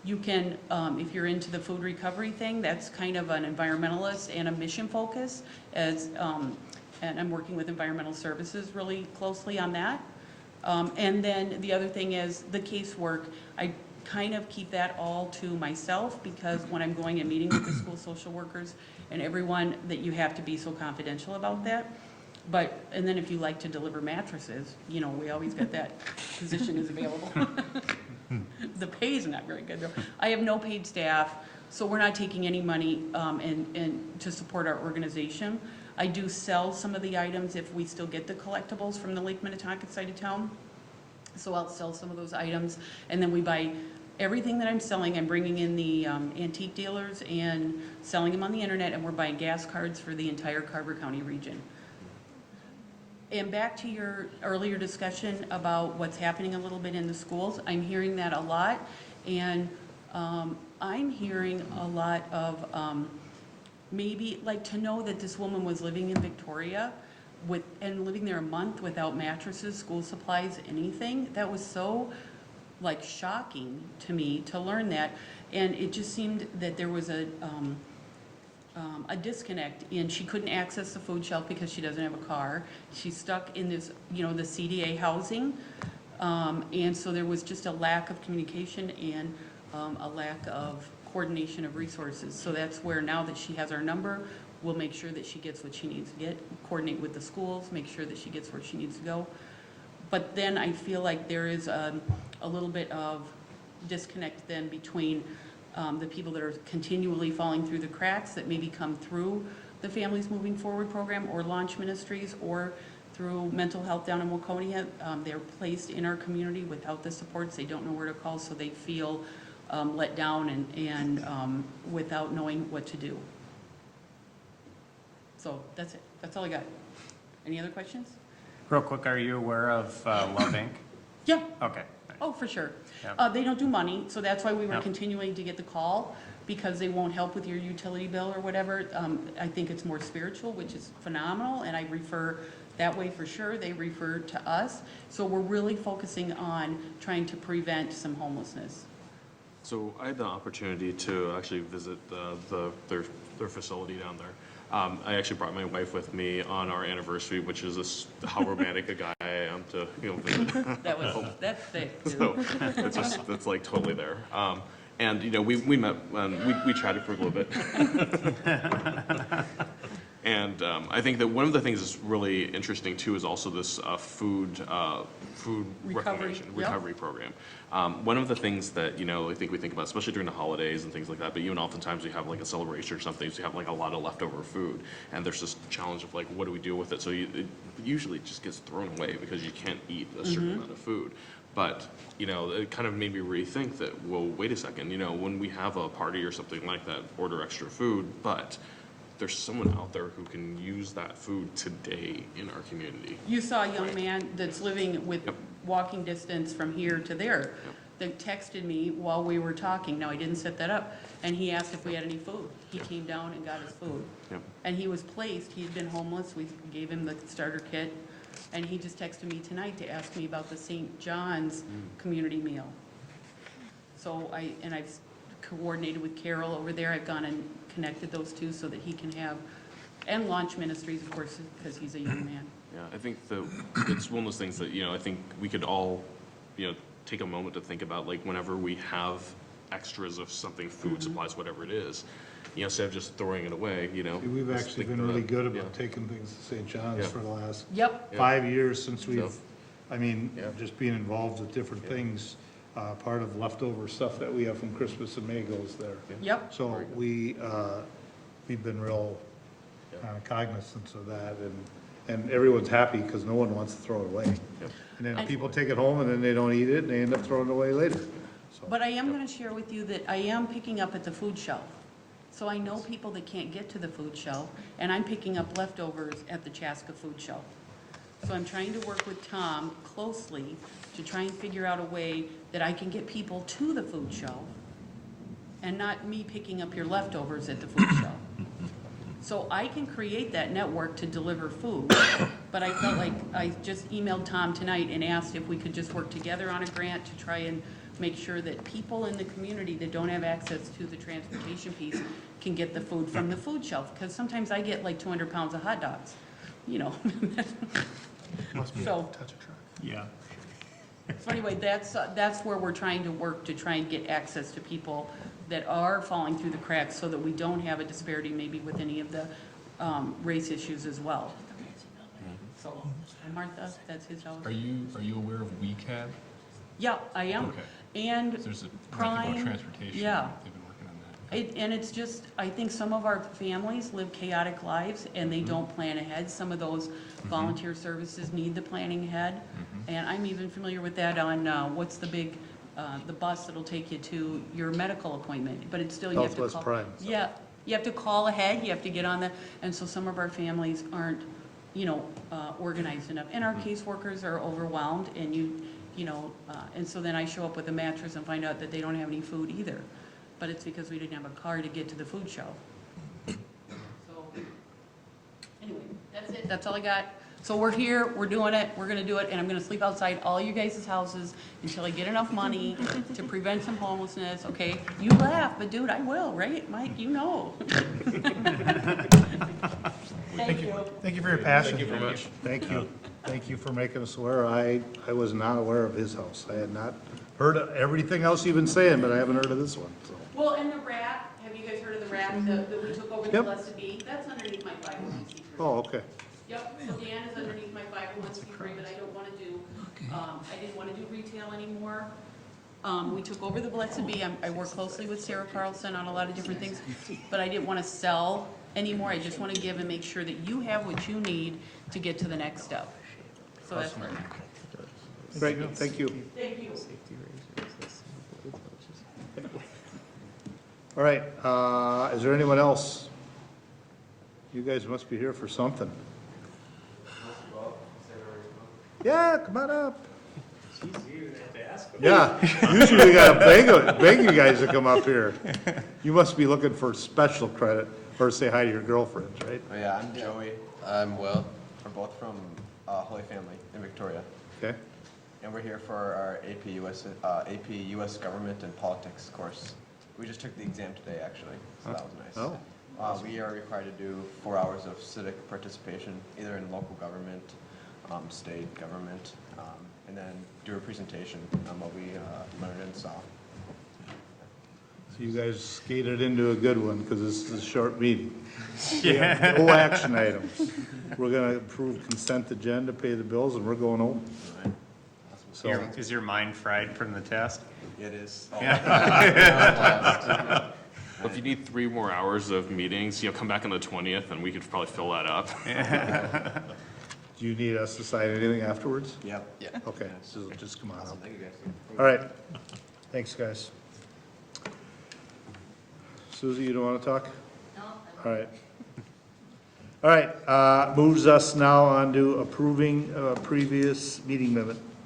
You can, if you're into the food recovery thing, that's kind of an environmentalist and a mission focus, and I'm working with environmental services really closely on that. And then the other thing is the casework. I kind of keep that all to myself, because when I'm going and meeting with the school social workers and everyone, that you have to be so confidential about that. And then if you like to deliver mattresses, we always got that position is available. The pay is not very good though. I have no paid staff, so we're not taking any money and to support our organization. I do sell some of the items if we still get the collectibles from the Lake Minnetonka side of town. So I'll sell some of those items, and then we buy everything that I'm selling. I'm bringing in the antique dealers and selling them on the internet, and we're buying gas cards for the entire Carver County region. And back to your earlier discussion about what's happening a little bit in the schools, I'm hearing that a lot, and I'm hearing a lot of maybe like to know that this woman was living in Victoria and living there a month without mattresses, school supplies, anything. That was so like shocking to me to learn that. And it just seemed that there was a disconnect, and she couldn't access the food shelf because she doesn't have a car. She's stuck in this, the CDA housing. And so there was just a lack of communication and a lack of coordination of resources. So that's where, now that she has our number, we'll make sure that she gets what she needs to get, coordinate with the schools, make sure that she gets where she needs to go. But then I feel like there is a little bit of disconnect then between the people that are continually falling through the cracks that maybe come through the Families Moving Forward program or Launch Ministries or through mental health down in Waconia. They're placed in our community without the supports. They don't know where to call, so they feel let down and without knowing what to do. So that's it. That's all I got. Any other questions? Real quick, are you aware of Love Inc.? Yeah. Okay. Oh, for sure. Yeah. They don't do money, so that's why we were Yeah. continuing to get the call, because they won't help with your utility bill or whatever. I think it's more spiritual, which is phenomenal, and I refer that way for sure. They refer to us. So we're really focusing on trying to prevent some homelessness. So I had the opportunity to actually visit their facility down there. I actually brought my wife with me on our anniversary, which is how romantic a guy I am to visit. That's thick, dude. So it's like totally there. And we met, we chatted for a little bit. And I think that one of the things that's really interesting too is also this food recovery program. One of the things that I think we think about, especially during the holidays and things like that, but even oftentimes we have like a celebration or something, so you have like a lot of leftover food, and there's this challenge of like, what do we do with it? So it usually just gets thrown away because you can't eat a certain amount of food. But, it kind of made me rethink that, well, wait a second, when we have a party or something like that, order extra food, but there's someone out there who can use that food today in our community. You saw a young man that's living with Yep. walking distance from here to there that texted me while we were talking. Now, I didn't set that up, and he asked if we had any food. He came down and got his food. Yep. And he was placed, he had been homeless, we gave him the starter kit, and he just texted me tonight to ask me about the St. John's community meal. So I've coordinated with Carol over there. I've gone and connected those two so that he can have, and Launch Ministries, of course, because he's a young man. Yeah, I think it's one of those things that, I think we could all, take a moment to think about, like, whenever we have extras of something, food, supplies, whatever it is, instead of just throwing it away, We've let's actually think been really about- good yeah. about taking things to St. John's Yeah. for the last Yep. 5 years since we've, Yeah. just being involved with different things. Part of leftover stuff that we have from Christmas and May goes there. Yep. So we've been real cognizant of that, and everyone's happy because no one wants to throw it away. Yep. And then people take it home and then they don't eat it and they end up throwing it away later. So But I am going to share with you that I am picking up at the food shelf. So I know people that can't get to the food shelf, and I'm picking up leftovers at the Chaska food shelf. So I'm trying to work with Tom closely to try and figure out a way that I can get people to the food shelf and not me picking up your leftovers at the food shelf. So I can create that network to deliver food, but I felt like I just emailed Tom tonight and asked if we could just work together on a grant to try and make sure that people in the community that don't have access to the transportation piece can get the food from the food shelf, because sometimes I get like 200 pounds of hot dogs, So, Yeah. so anyway, that's where we're trying to work to try and get access to people that are falling through the cracks, so that we don't have a disparity maybe with any of the race issues as well. So, and Martha, that's his house. Are you aware of WeCab? Yeah, I am. Okay. And There's a Prime, about transportation. yeah. They've been working on that. And it's just, I think some of our families live chaotic lives and they don't plan ahead. Some of those volunteer services need the planning ahead. And I'm even familiar with that on, what's the big, the bus that'll take you to your medical appointment, but it's still, you have to call. Southwest Prime. Yeah, you have to call ahead, you have to get on the, and so some of our families aren't, organized enough. And our caseworkers are overwhelmed and and so then I show up with a mattress and find out that they don't have any food either. But it's because we didn't have a car to get to the food shelf. So, anyway, that's it, that's all I got. So we're here, we're doing it, we're gonna do it, and I'm gonna sleep outside all you guys' houses until I get enough money to prevent some homelessness, okay? You laugh, but dude, I will, right, Mike? You know. Thank you. Thank you for your passion. Thank you very much. Thank you. Thank you for making us aware. I was not aware of HisHouse. I had not heard of everything else you've been saying, but I haven't heard of this one, so. Well, and the rat, have you guys heard of the rat that we took over the Yep. Blessed Bee? That's underneath my 501c3. Oh, okay. Yep, so Dan is underneath my 501c3, but I don't want to do, I didn't want to do retail anymore. We took over the Blessed Bee. I work closely with Sarah Carlson on a lot of different things, but I didn't want to sell anymore. I just want to give and make sure that you have what you need to get to the next step. So that's where. Great, thank you. Thank you. All right, is there anyone else? You guys must be here for something. Yeah, come on up. Yeah, usually we gotta beg you guys to come up here. You must be looking for special credit, or say hi to your girlfriends, right? Oh yeah, I'm Joey. I'm Will. We're both from Holy Family in Victoria, Okay, and we're here for our AP US Government and Politics course. We just took the exam today, actually, so that was nice. Oh. We are required to do 4 hours of civic participation, either in local government, state government, and then do a presentation on what we learned and saw. so you guys skated into a good one, because this is a short meeting. Yeah. No action items. We're gonna approve consent agenda, pay the bills, and we're going home. So, Is your mind fried from the test? It is. If you need 3 more hours of meetings, come back on the 20th and we could probably fill that up. do you need us to sign anything afterwards? Yep. Yeah. Okay, so just come on up. Thank you guys. All right, thanks, guys. Susie, you don't want to talk? No. All right. All right, moves us now on to approving previous meeting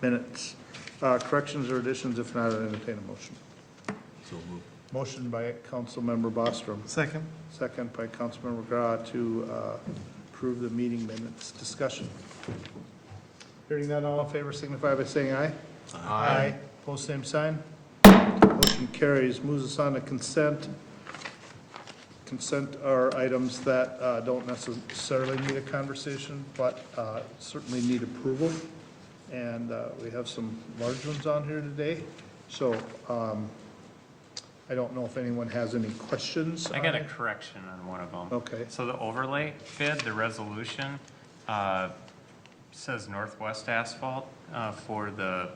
minutes. Corrections or additions, if not, I'll entertain a motion. So moved. Motion by Councilmember Bostrom. Second. Second by Councilmember Grah to approve the meeting minutes. Discussion. Hearing none, all in favor signify by saying aye. Aye. Post same sign. Motion carries. Moves us on to consent. Consent are items that don't necessarily need a conversation, but certainly need approval. And we have some large ones on here today. So I don't know if anyone has any questions. I got a correction on one of them. Okay. So the overlay bid, the resolution, says Northwest Asphalt for the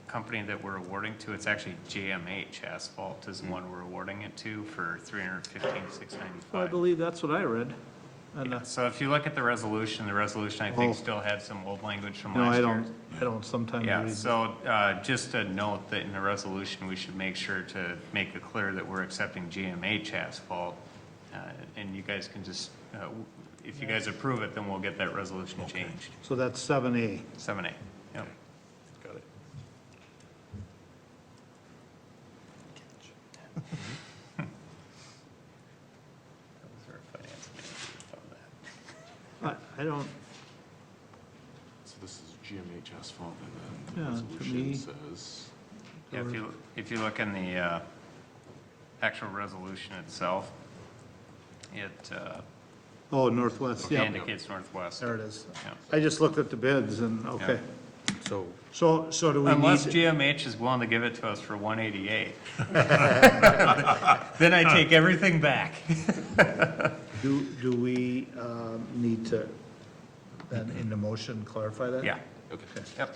company that we're awarding to. It's actually JMH Asphalt is the one we're awarding it to for Well, I $315,695. believe that's what I read. And, Yeah, so if you look at the resolution I think still had some old language from no, last I year. don't sometimes Yeah, read. so just a note that in the resolution, we should make sure to make it clear that we're accepting GMH asphalt. And you guys can just, if you guys approve it, then we'll get that resolution changed. So that's 7A. 7A, yep. Got it. That was our finance manager. I don't, So this is GMH asphalt and Yeah, then to the me- resolution says, Yeah, if you look in the actual resolution itself, it oh, Northwest, yeah, indicates Northwest. there it is. Yeah. I just looked at the bids and, okay. So So do we Unless need, GMH is willing to give it to us for 188. Then I take everything back. do we need to, then in the motion, clarify that? Yeah, okay. yep.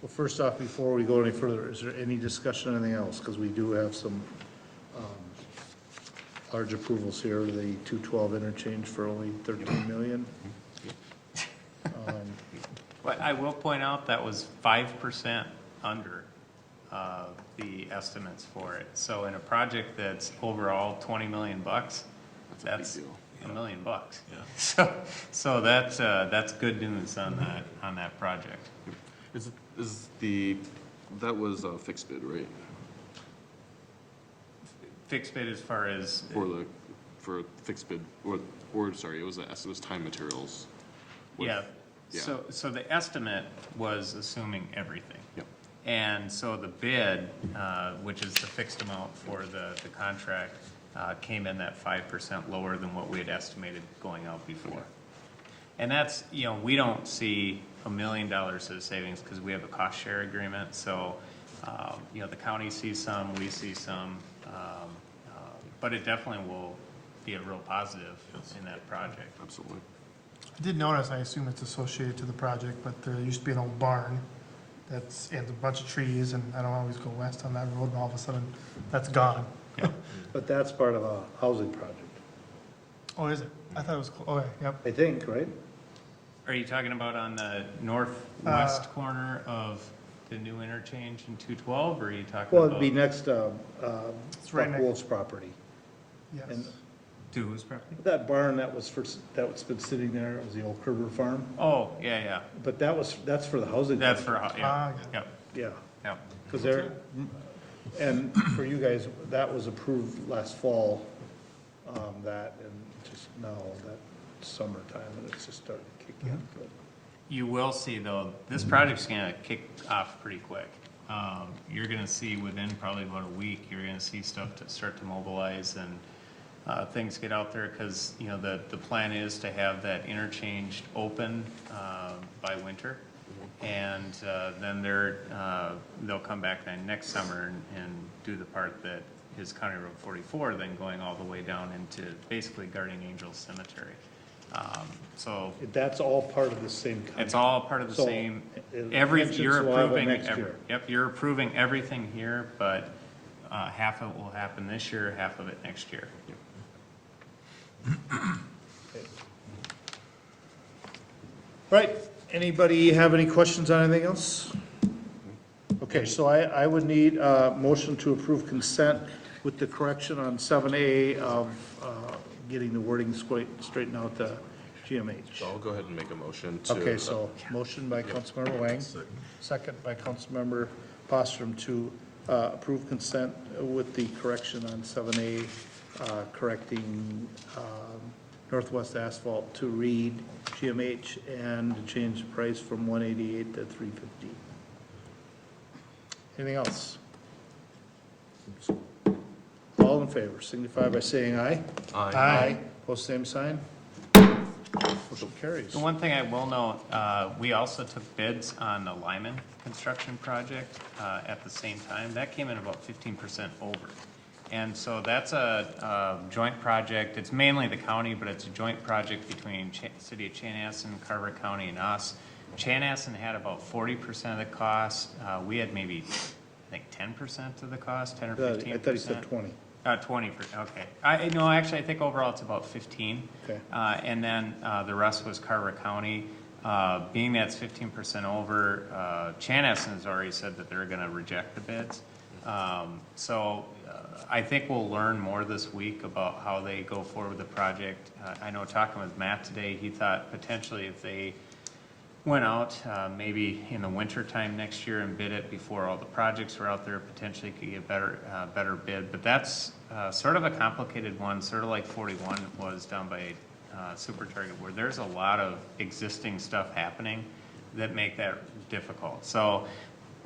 Well, first off, before we go any further, is there any discussion, anything else? Because we do have some large approvals here, the 212 interchange for only 13 million. But I will point out that was 5% under the estimates for it. So in a project that's overall 20 million bucks, that's deal. $1 million. Yeah. So that's good news on that project. That was a fixed bid, right? Fixed bid as far as, For fixed bid, or sorry, it was time materials. with- yeah. Yeah. So the estimate was assuming everything. Yep. And so the bid, which is the fixed amount for the contract, came in that 5% lower than what we had estimated going out before. And that's, we don't see $1 million of savings because we have a cost share agreement. So, the county sees some, we see some, but it definitely will be a real positive in that project. Absolutely. I did notice, I assume it's associated to the project, but there used to be an old barn that's, and a bunch of trees, and I don't always go west on that road, and all of a sudden, that's gone. But that's part of a housing project, Oh, is it? I thought it was, okay, yep. I think, right? Are you talking about on the northwest corner of the new interchange in 212, or are you talking Well, about? it'd be next to, It's right Buck next- Wolf's property. Yes. And To whose property? that barn that's been sitting there, it was the old Kerber farm, Oh, yeah, but that's for the housing. that's for, company. Ah, yeah, Yeah, yeah. because they're, and for you guys, that was approved last fall, that, and just now, that summertime, and it's just starting to kick in, but. You will see, though, this project's gonna kick off pretty quick. You're gonna see within probably about a week, you're gonna see stuff to start to mobilize and things get out there, because, you know, the plan is to have that interchange open by winter. And then they'll come back then next summer and do the part that is County Road 44, then going all the way down into basically Guardian Angels Cemetery. So That's all part of the same company. it's all part of the So, same, elections you're will have it approving, next year. yep, you're approving everything here, but half of it will happen this year, half of it next year. Right, anybody have any questions on anything else? Okay, so I would need a motion to approve consent with the correction on 7A of getting the wording straightened out to GMH. So I'll go ahead and make a motion to. Okay, so motion by Councilmember Wang, second by Councilmember Postrom to approve consent with the correction on 7A, correcting Northwest Asphalt to read GMH and to change the price from 188 to 350. Anything else? All in favor, signify by saying aye. Aye. Post same sign. Motion carries. The one thing I will note, we also took bids on the Lyman construction project at the same time. That came in about 15% over. And so that's a joint project. It's mainly the county, but it's a joint project between City of Chanhassen, Carver County, and us. Chanhassen had about 40% of the cost. We had maybe, I think, 10% of the cost, 10 or 15%. I thought he said 20. 20%, okay. No, actually, I think overall it's about 15. Okay. And then the rest was Carver County. Being that's 15% over, Chanhassen has already said that they're gonna reject the bids. So I think we'll learn more this week about how they go forward with the project. I know talking with Matt today, he thought potentially if they went out maybe in the winter time next year and bid it before all the projects were out there, potentially could get better bid. But that's sort of a complicated one, sort of like 41 was down by Super Target, where there's a lot of existing stuff happening that make that difficult. So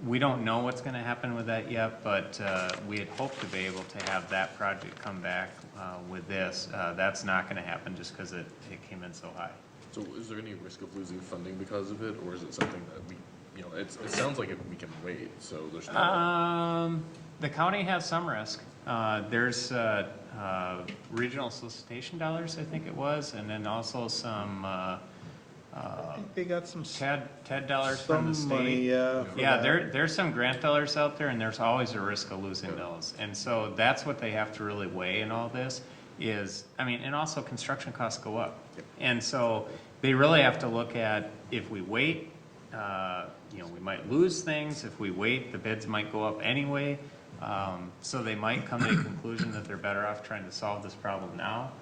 we don't know what's going to happen with that yet, but we had hoped to be able to have that project come back with this. That's not going to happen just because it came in so high. So is there any risk of losing funding because of it, or is it something that we, you know, it sounds like we can wait, so there's no. The county has some risk. There's regional solicitation dollars, I think it was, and then also some I think they got some TED dollars from the some state. money, for Yeah, that. there's some grant dollars out there, and there's always a risk of losing those. And so that's what they have to really weigh in all this is, I mean, and also construction costs go up. And so they really have to look at, if we wait, you know, we might lose things. If we wait, the bids might go up anyway. So they might come to a conclusion that they're better off trying to solve this problem now.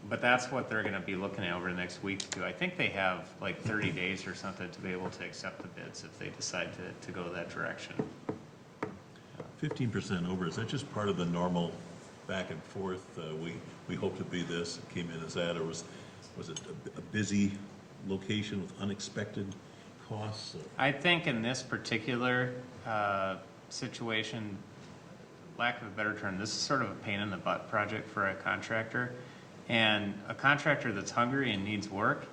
But that's what they're gonna be looking at over the next week too. I think they have like 30 days or something to be able to accept the bids if they decide to go that direction. 15% over, is that just part of the normal back and forth? We hope to be this, it came in as that, or was it a busy location with unexpected costs? I think in this particular situation, lack of a better term, this is sort of a pain in the butt project for a contractor. And a contractor that's hungry and needs work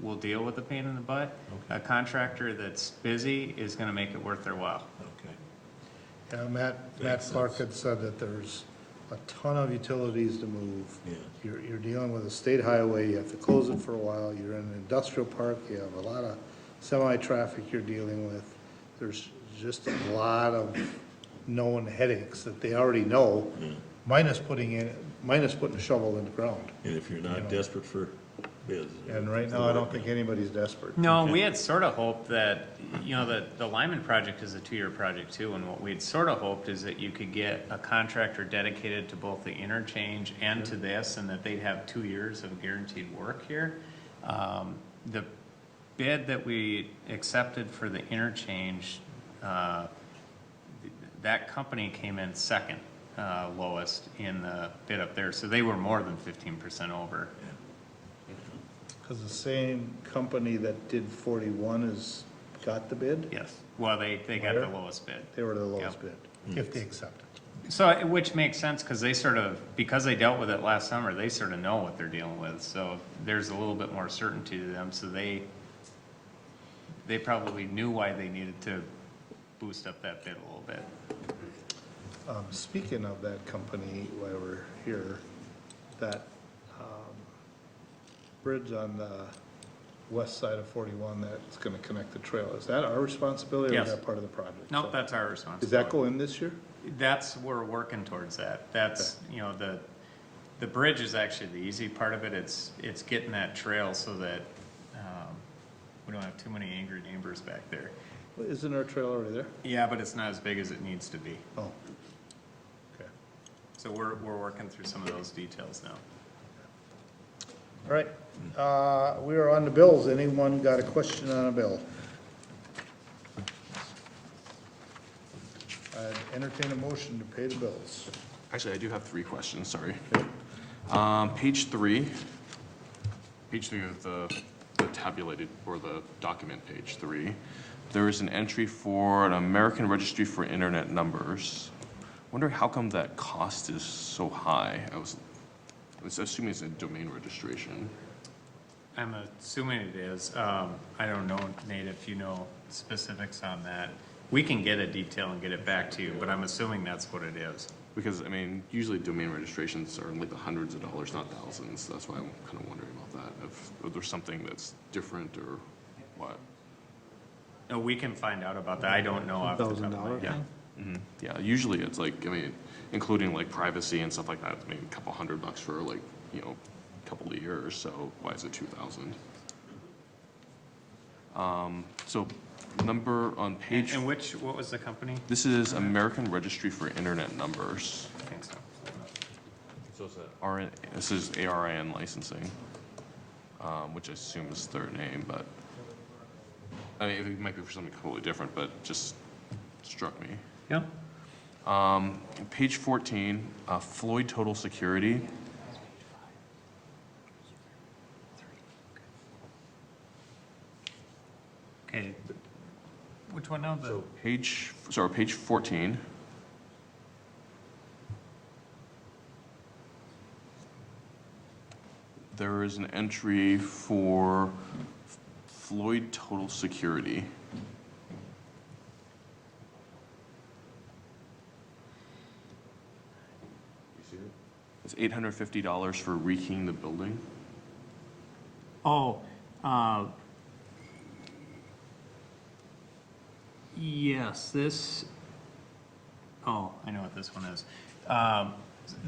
will deal with the pain in the butt. Okay. A contractor that's busy is gonna make it worth their while. Okay. Yeah, Matt Makes Clark sense. had said that there's a ton of utilities to move. Yeah. You're dealing with a state highway, you have to close it for a while, you're in an industrial park, you have a lot of semi-traffic you're dealing with. There's just a lot of known headaches that they already know, Yeah. minus putting a shovel in the ground. And if you're not desperate for bids. And right now, I don't think anybody's desperate. No, we had sort of hoped that, the Lyman project is a 2-year project too, and what we'd sort of hoped is that you could get a contractor dedicated to both the interchange and to this, and that they'd have 2 years of guaranteed work here. The bid that we accepted for the interchange, that company came in second lowest in the bid up there, so they were more than 15% over. Because the same company that did 41 has got the bid? Yes, well, they got the lowest bid. They were the lowest Yep. bid, if they accept it. So, which makes sense, because they because they dealt with it last summer, they sort of know what they're dealing with, so there's a little bit more certainty to them, so they probably knew why they needed to boost up that bid a little bit. Speaking of that company, while we're here, that bridge on the west side of 41 that's going to connect the trail, is that our responsibility or is Yes. that part of the project? Nope, that's our responsibility. Does that go in this year? We're working towards that. That's, the bridge is actually the easy part of it. It's getting that trail so that we don't have too many angry neighbors back there. Well, isn't our trail already there? Yeah, but it's not as big as it needs to be. Oh, okay. So we're working through some of those details now. All right, we are on the bills. Anyone got a question on a bill? I'd entertain a motion to pay the bills. Actually, I do have 3 questions, sorry. Page 3 of the tabulated, or the document, page 3, there is an entry for an American Registry for Internet Numbers. Wondering how come that cost is so high? I was assuming it's a domain registration. I'm assuming it is. I don't know, Nate, if you know specifics on that. We can get a detail and get it back to you, but I'm assuming that's what it is. Because, I mean, usually domain registrations are in like the hundreds of dollars, not thousands. That's why I'm kind of wondering about that. If there's something that's different or what. No, we can find out about that. I don't know off the top of my $1,000 head. Yeah. Yeah, usually it's like, I mean, including like privacy and stuff like that, it's maybe a couple $100 for like, a couple of years, so why is it 2,000? So number on page, And what was the company? this is American Registry for Internet Numbers. I think so. So is that This is ARIN licensing, which I assume is their name, but, I mean, it might be for something totally different, but just struck me. Yeah. Page 14, Floyd Total Security. Okay. Which one now? Page 14. There is an entry for Floyd Total Security. It's $850 for rekeying the building. Oh, yes, I know what this one is.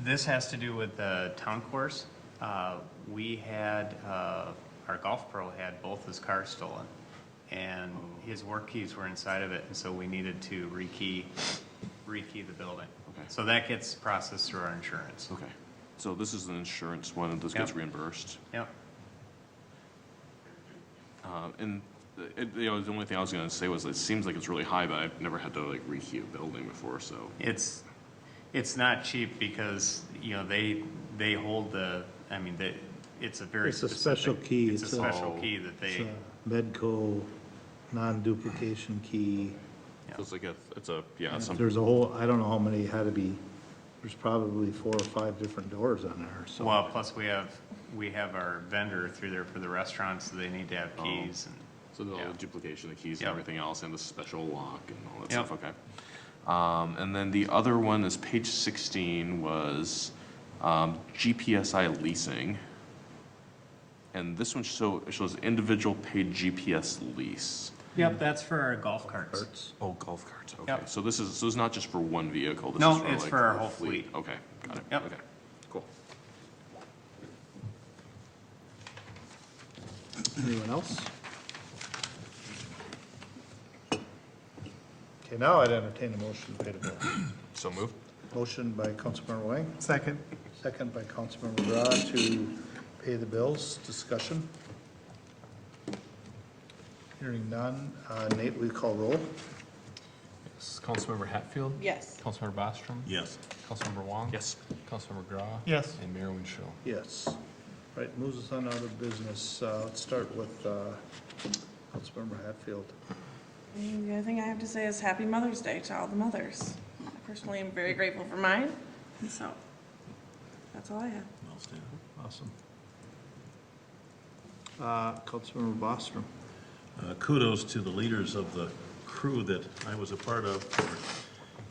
This has to do with the town course. We had, our golf pro had both his cars stolen, and his work keys were inside of it, and so we needed to rekey the building. Okay. So that gets processed through our insurance. Okay. So this is an insurance one, and this gets reimbursed. Yep. And the only thing I was going to say was it seems like it's really high, but I've never had to like rekey a building before, so. It's not cheap because, they hold it's a very It's a specific. special key. It's a special key that It's they, a Medco non-duplication key. So it's like some, There's a whole, I don't know how many had to be, there's probably 4 or 5 different doors on there, so. well, plus we have our vendor through there for the restaurants, so they need to have keys and. so the whole duplication of keys and Yep. everything else, and the special lock and all that Yep. stuff, okay. And then the other one is page 16 was GPSI leasing. And this one shows individual paid GPS lease. Yep, that's for our golf carts. Oh, golf carts, okay. Yep. So this is not just for one vehicle? This No, is it's like for our a whole fleet. Okay, got it. Yep. Okay, cool. Anyone else? Okay, now I'd entertain a motion to pay the bill. So moved. Motion by Councilmember Wang, Second. second by Councilmember McGraw to pay the bills. Discussion? Hearing none. Nate, will you call roll? Yes. Councilmember Hatfield? Yes. Councilmember Bostrom? Yes. Councilmember Wong? Yes. Councilmember McGraw? Yes. And Mayor Winchell? Yes. Right, moves us on out of business. Let's start with Councilmember Hatfield. The other thing I have to say is Happy Mother's Day to all the mothers. I personally am very grateful for mine, and so that's all I have. Well stated. Awesome. Councilmember Bostrom. Kudos to the leaders of the crew that I was a part of for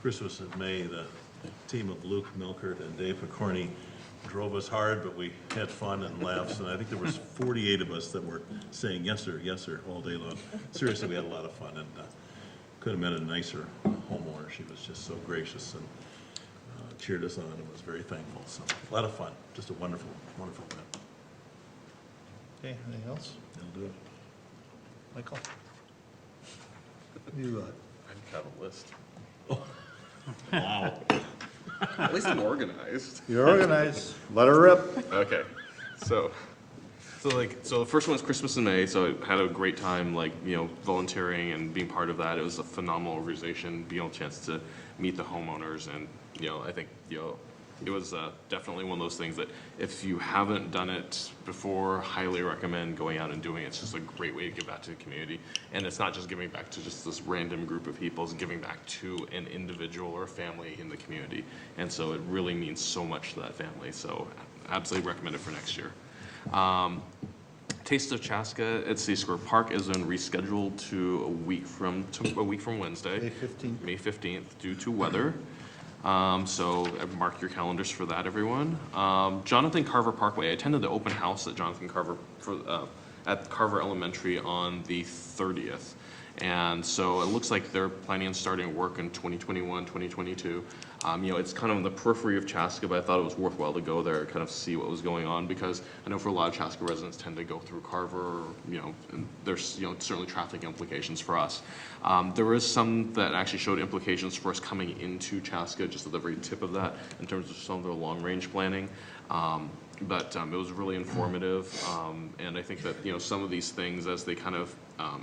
Christmas in May. The team of Luke Milkert and Dave Picorni drove us hard, but we had fun and laughs, and I think there was 48 of us that were saying yes sir, all day long. Seriously, we had a lot of fun, and could have met a nicer homeowner. She was just so gracious and cheered us on and was very thankful. So a lot of fun, just a wonderful, wonderful event. Okay, anything else? They'll do it. Michael? You got? I've got a list. Wow. At least I'm organized. You're organized. Let her rip. Okay, so the first one was Christmas in May, so I had a great time, volunteering and being part of that. It was a phenomenal organization, being able a chance to meet the homeowners, and, I think, it was definitely one of those things that if you haven't done it before, highly recommend going out and doing it. It's just a great way to give back to the community. And it's not just giving back to just this random group of people, it's giving back to an individual or a family in the community. And so it really means so much to that family. So absolutely recommend it for next year. Taste of Chaska at City Square Park is then rescheduled to a week from Wednesday. May 15th. May 15th due to weather. So mark your calendars for that, everyone. Jonathan Carver Parkway. I attended the open house at Jonathan Carver at Carver Elementary on the 30th. And so it looks like they're planning on starting work in 2021, 2022. It's kind of on the periphery of Chaska, but I thought it was worthwhile to go there and kind of see what was going on, because I know for a lot of Chaska residents tend to go through Carver, and there's, certainly traffic implications for us. There is some that actually showed implications for us coming into Chaska, just at the very tip of that, in terms of some of their long-range planning. But it was really informative, and I think that some of these things, as they kind of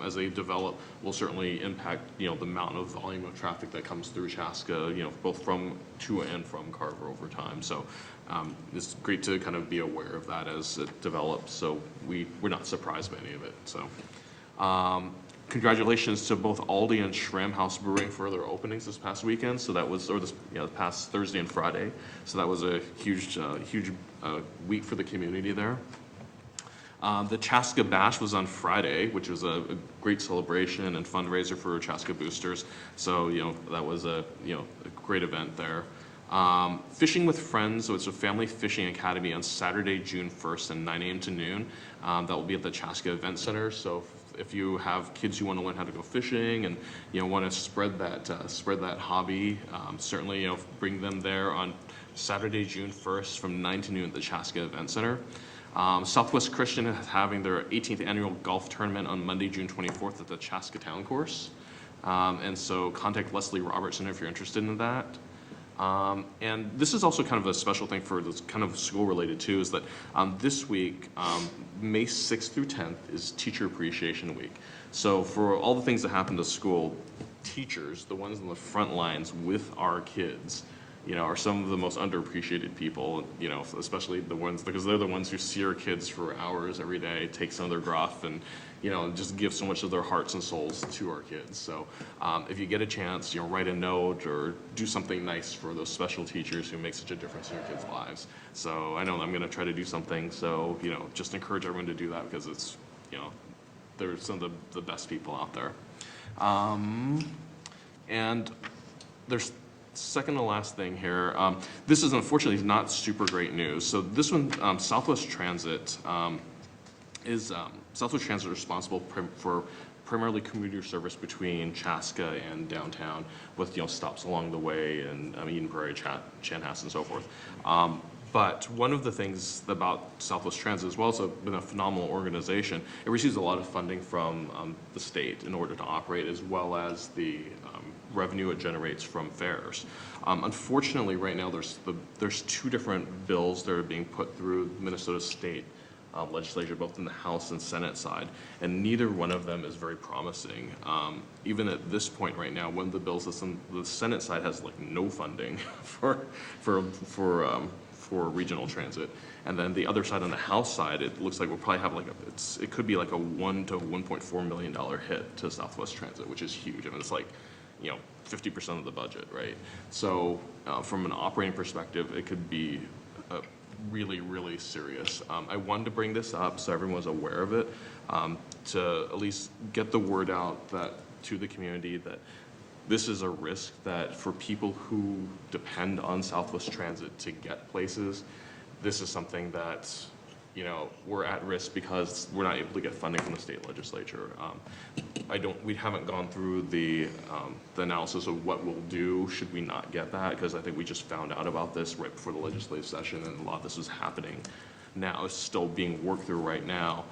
as they develop, will certainly impact the amount of volume of traffic that comes through Chaska, both to and from Carver over time. So it's great to kind of be aware of that as it develops. So we're not surprised by any of it. So congratulations to both Aldi and Schramm House Brewing for their openings this past weekend. So that was, the past Thursday and Friday. So that was a huge week for the community there. The Chaska Bash was on Friday, which was a great celebration and fundraiser for Chaska boosters. So, that was a great event there. Fishing with Friends, so it's a family fishing academy on Saturday, June 1st, and 9 a.m. to noon. That will be at the Chaska Event Center. So if you have kids who want to learn how to go fishing and want to spread that hobby, certainly bring them there on Saturday, June 1st, from 9 to noon at the Chaska Event Center. Southwest Christian is having their 18th annual golf tournament on Monday, June 24th at the Chaska Town Course. And so contact Leslie Robertson if you're interested in that. And this is also kind of a special thing for this kind of school related too, is that this week, May 6th through 10th is Teacher Appreciation Week. So for all the things that happen to school, teachers, the ones on the front lines with our kids, are some of the most underappreciated people, especially the ones, because they're the ones who see our kids for hours every day, take some of their gruff and, just give so much of their hearts and souls to our kids. So if you get a chance, write a note or do something nice for those special teachers who make such a difference in your kids' lives. So I know I'm going to try to do something. So, just encourage everyone to do that, because it's, they're some of the best people out there. And there's second to last thing here. This is unfortunately not super great news. So this one, Southwest Transit is responsible for primarily commuter service between Chaska and downtown, with stops along the way and Eden Prairie, Chanhassen, and so forth. But one of the things about Southwest Transit as well, it's been a phenomenal organization. It receives a lot of funding from the state in order to operate, as well as the revenue it generates from fares. Unfortunately, right now there's two different bills that are being put through Minnesota State legislature, both in the House and Senate side, and neither one of them is very promising. Even at this point right now, one of the bills that's on the Senate side has like no funding for regional transit, and then the other side on the House side, it looks like we'll probably have like it could be like a $1 to $1.4 million hit to Southwest Transit, which is huge. I mean, it's like 50% of the budget, right? So from an operating perspective, it could be really, really serious. I wanted to bring this up so everyone's aware of it, to at least get the word out to the community that this is a risk that for people who depend on Southwest Transit to get places, this is something that, we're at risk because we're not able to get funding from the state legislature. We haven't gone through the analysis of what we'll do should we not get that, because I think we just found out about this right before the legislative session, and a lot of this is happening now. It's still being worked through right now.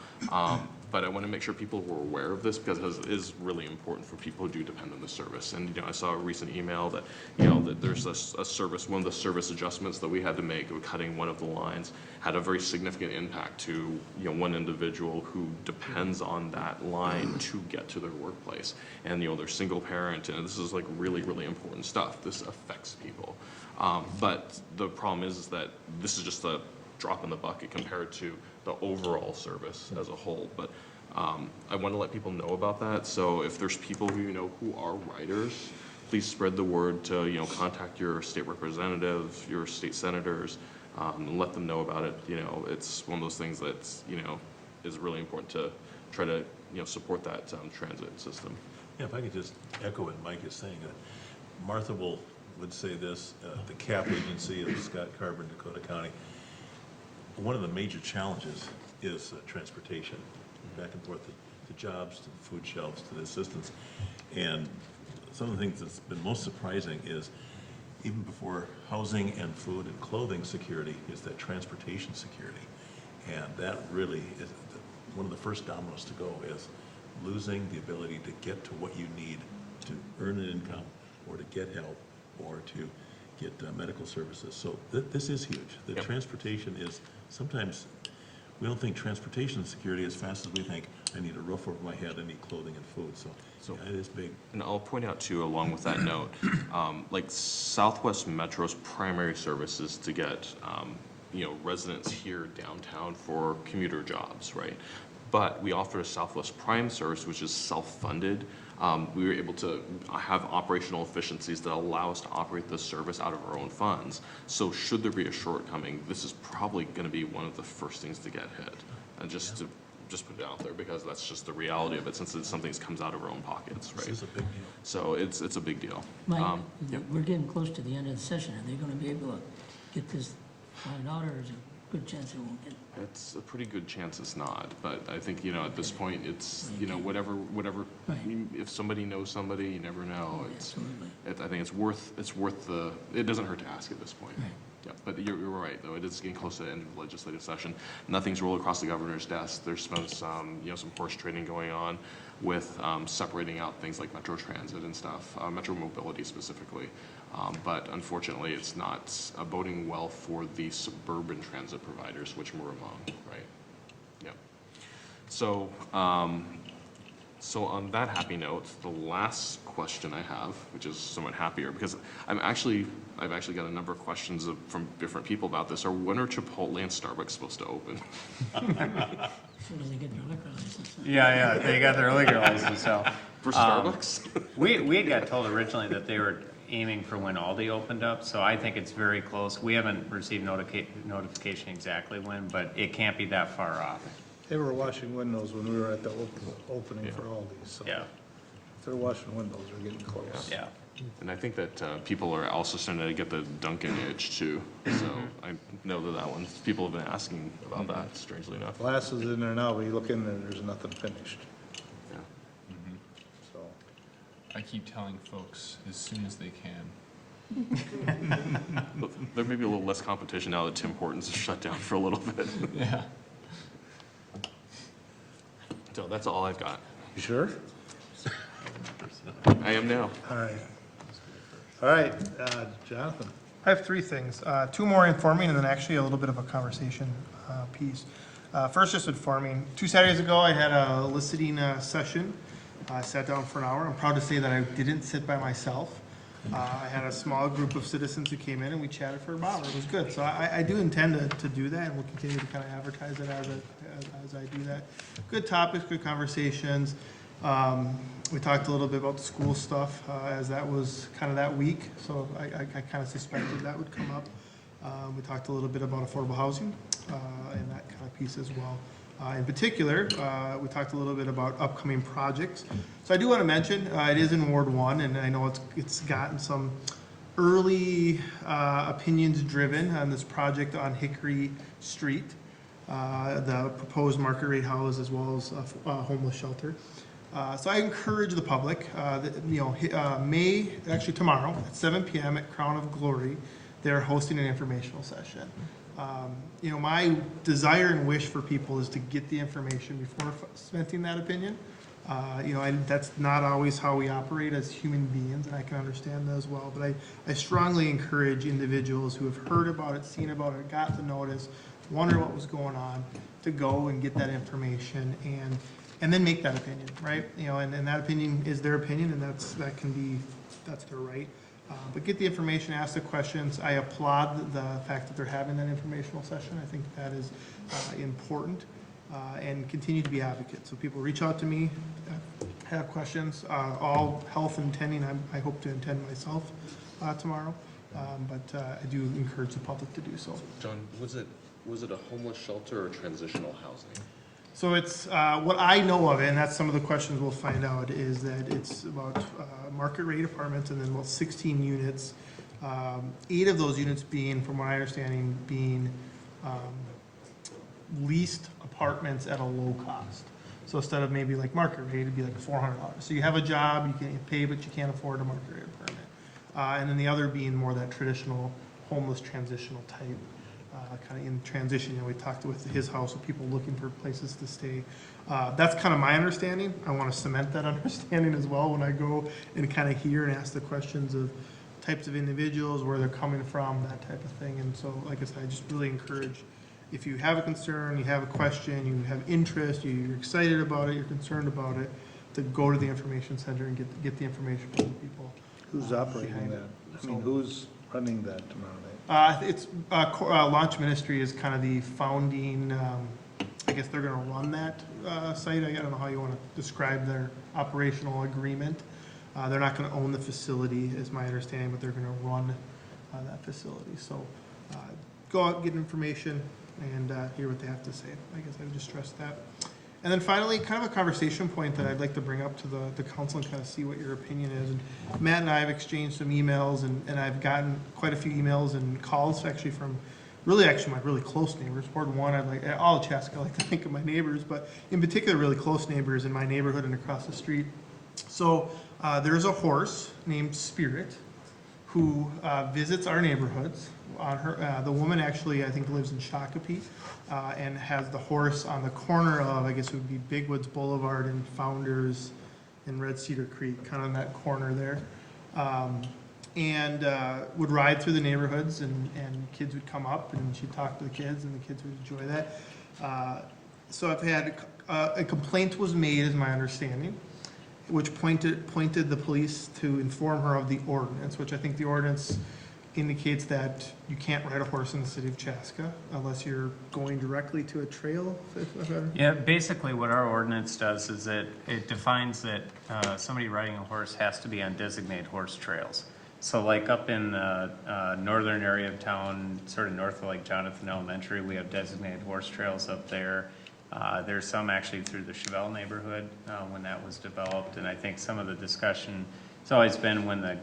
But I want to make sure people were aware of this, because it is really important for people who do depend on the service. And I saw a recent email that that there's a service, one of the service adjustments that we had to make with cutting one of the lines had a very significant impact to one individual who depends on that line to get to their workplace. And they're single parent, and this is like really, really important stuff. This affects people. But the problem is that this is just a drop in the bucket compared to the overall service as a whole. But I want to let people know about that. So if there's people who who are riders, please spread the word to contact your state representatives, your state senators, and let them know about it. It's one of those things that is really important to try to support that transit system. Yeah, if I could just echo what Mike is saying, Martha would say this, the CAP agency of Scott Carver in Dakota County. One of the major challenges is transportation, back and forth to jobs, to the food shelves, to the assistance. And some of the things that's been most surprising is even before housing and food and clothing security is that transportation security. And that really is one of the first dominoes to go, is losing the ability to get to what you need to earn an income, or to get help, or to get medical services. So this is huge. The transportation is, sometimes we don't think transportation security as fast as we think, I need a roof over my head, I need clothing and food. So it is big. And I'll point out too, along with that note, like Southwest Metro's primary service is to get residents here downtown for commuter jobs, right? But we offer a Southwest Prime service, which is self-funded. We were able to have operational efficiencies that allow us to operate this service out of our own funds. So should there be a shortcoming, this is probably going to be one of the first things to get hit. And just to put it out there, because that's just the reality of it, since it's something that comes out of our own pockets, right? This is a big deal. So it's a big deal. Mike, we're getting close to the end of the session. Are they going to be able to get this found out, or is there a good chance it won't get? It's a pretty good chance it's not, but I think, at this point, it's, whatever, Right. if somebody knows somebody, you never know. Absolutely. I think it's worth it doesn't hurt to ask at this point. Right. Yeah, but you're right, though. It is getting close to the end of the legislative session. Nothing's rolled across the governor's desk. There's been some horse trading going on with separating out things like Metro Transit and stuff, Metro Mobility specifically. But unfortunately, it's not boding well for the suburban transit providers, which we're among, right? Yep. So, so on that happy note, the last question I have, which is somewhat happier, because I've actually got a number of questions from different people about this. Are when are Chipotle and Starbucks supposed to open? As soon as they get their liquor license. Yeah, they got their liquor license, so. For Starbucks? We had got told originally that they were aiming for when Aldi opened up, so I think it's very close. We haven't received notification exactly when, but it can't be that far off. They were washing windows when we were at the opening for Aldi, so. Yeah, If they're washing windows, we're getting close. yeah. And I think that people are also starting to get the Dunkin' itch too. So I know that one, people have been asking about that, strangely enough. Glass is in there now, but you look in there, there's nothing finished, Yeah. so. I keep telling folks as soon as they can, There may be a little less competition now that Tim Hortons is shut down for a little bit. Yeah. So that's all I've got. You sure? I am now. All right. All right, Jonathan. I have three things, two more informing and then actually a little bit of a conversation piece. First, just informing. 2 Saturdays ago, I had a listening session. I sat down for an hour. I'm proud to say that I didn't sit by myself. I had a small group of citizens who came in and we chatted for an hour. It was good. So I do intend to do that, and we'll continue to kind of advertise it as I do that. Good topics, good conversations. We talked a little bit about the school stuff as that was kind of that week, so I kind of suspected that would come up. We talked a little bit about affordable housing and that kind of piece as well. In particular, we talked a little bit about upcoming projects. So I do want to mention, it is in Ward 1, and I know it's gotten some early opinions driven on this project on Hickory Street, the proposed market rate house as well as a homeless shelter. So I encourage the public, actually tomorrow at 7 p.m. at Crown of Glory, they're hosting an informational session. My desire and wish for people is to get the information before cementing that opinion. That's not always how we operate as human beings, and I can understand that as well. But I strongly encourage individuals who have heard about it, seen about it, got the notice, wonder what was going on, to go and get that information and then make that opinion, right? And that opinion is their opinion, and that's their right. But get the information, ask the questions. I applaud the fact that they're having that informational session. I think that is important, and continue to be advocates. So people reach out to me, have questions. All health intending, I hope to attend myself tomorrow, but I do encourage the public to do so. John, was it a homeless shelter or transitional housing? So it's, what I know of it, and that's some of the questions we'll find out, is that it's about market rate apartments and then about 16 units. 8 of those units being, from what I understand, being leased apartments at a low cost. So instead of maybe like market rate, it'd be like $400. So you have a job, you can pay, but you can't afford a market rate apartment. And then the other being more that traditional homeless transitional type. Kind of in transition, we talked with HisHouse, with people looking for places to stay. That's kind of my understanding. I want to cement that understanding as well when I go and kind of hear and ask the questions of types of individuals, where they're coming from, that type of thing. And so, like I said, I just really encourage, if you have a concern, you have a question, you have interest, you're excited about it, you're concerned about it, to go to the information center and get the information from the people. Who's operating that? I mean, who's running that tomorrow night? It's Launch Ministry is kind of the founding, I guess they're going to run that site. I don't know how you want to describe their operational agreement. They're not going to own the facility, is my understanding, but they're going to run that facility. So go out, get information, and hear what they have to say. I guess I would just stress that. And then finally, kind of a conversation point that I'd like to bring up to the council and kind of see what your opinion is. And Matt and I have exchanged some emails, and I've gotten quite a few emails and calls actually from my really close neighbors. Ward 1, all of Chaska, I like to think of my neighbors, but in particular, really close neighbors in my neighborhood and across the street. So there's a horse named Spirit who visits our neighborhoods. The woman actually, I think, lives in Shakopee, and has the horse on the corner of, I guess it would be Big Woods Boulevard and Founders and Red Cedar Creek, kind of in that corner there. And would ride through the neighborhoods, and kids would come up, and she'd talk to the kids, and the kids would enjoy that. So I've had, a complaint was made, is my understanding, which pointed the police to inform her of the ordinance, which I think the ordinance indicates that you can't ride a horse in the city of Chaska unless you're going directly to a trail. Yeah, basically what our ordinance does is it defines that somebody riding a horse has to be on designated horse trails. So like up in the northern area of town, sort of north of like Jonathan Elementary, we have designated horse trails up there. There's some actually through the Chevelle neighborhood when that was developed, and I think some of the discussion, it's always been when the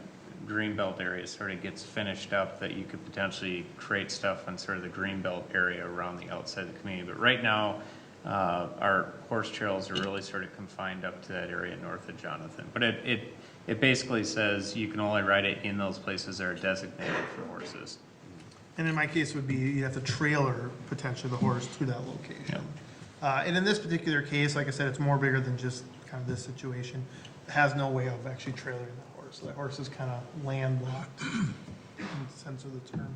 Greenbelt area sort of gets finished up that you could potentially create stuff on sort of the Greenbelt area around the outside of the community. But right now, our horse trails are really sort of confined up to that area north of Jonathan. But it basically says you can only ride it in those places that are designated for horses. And in my case would be, you have to trailer potentially the horse to that location. And in this particular case, like I said, it's more bigger than just kind of this situation. It has no way of actually trailering the horse. The horse is kind of landlocked in the sense of the term.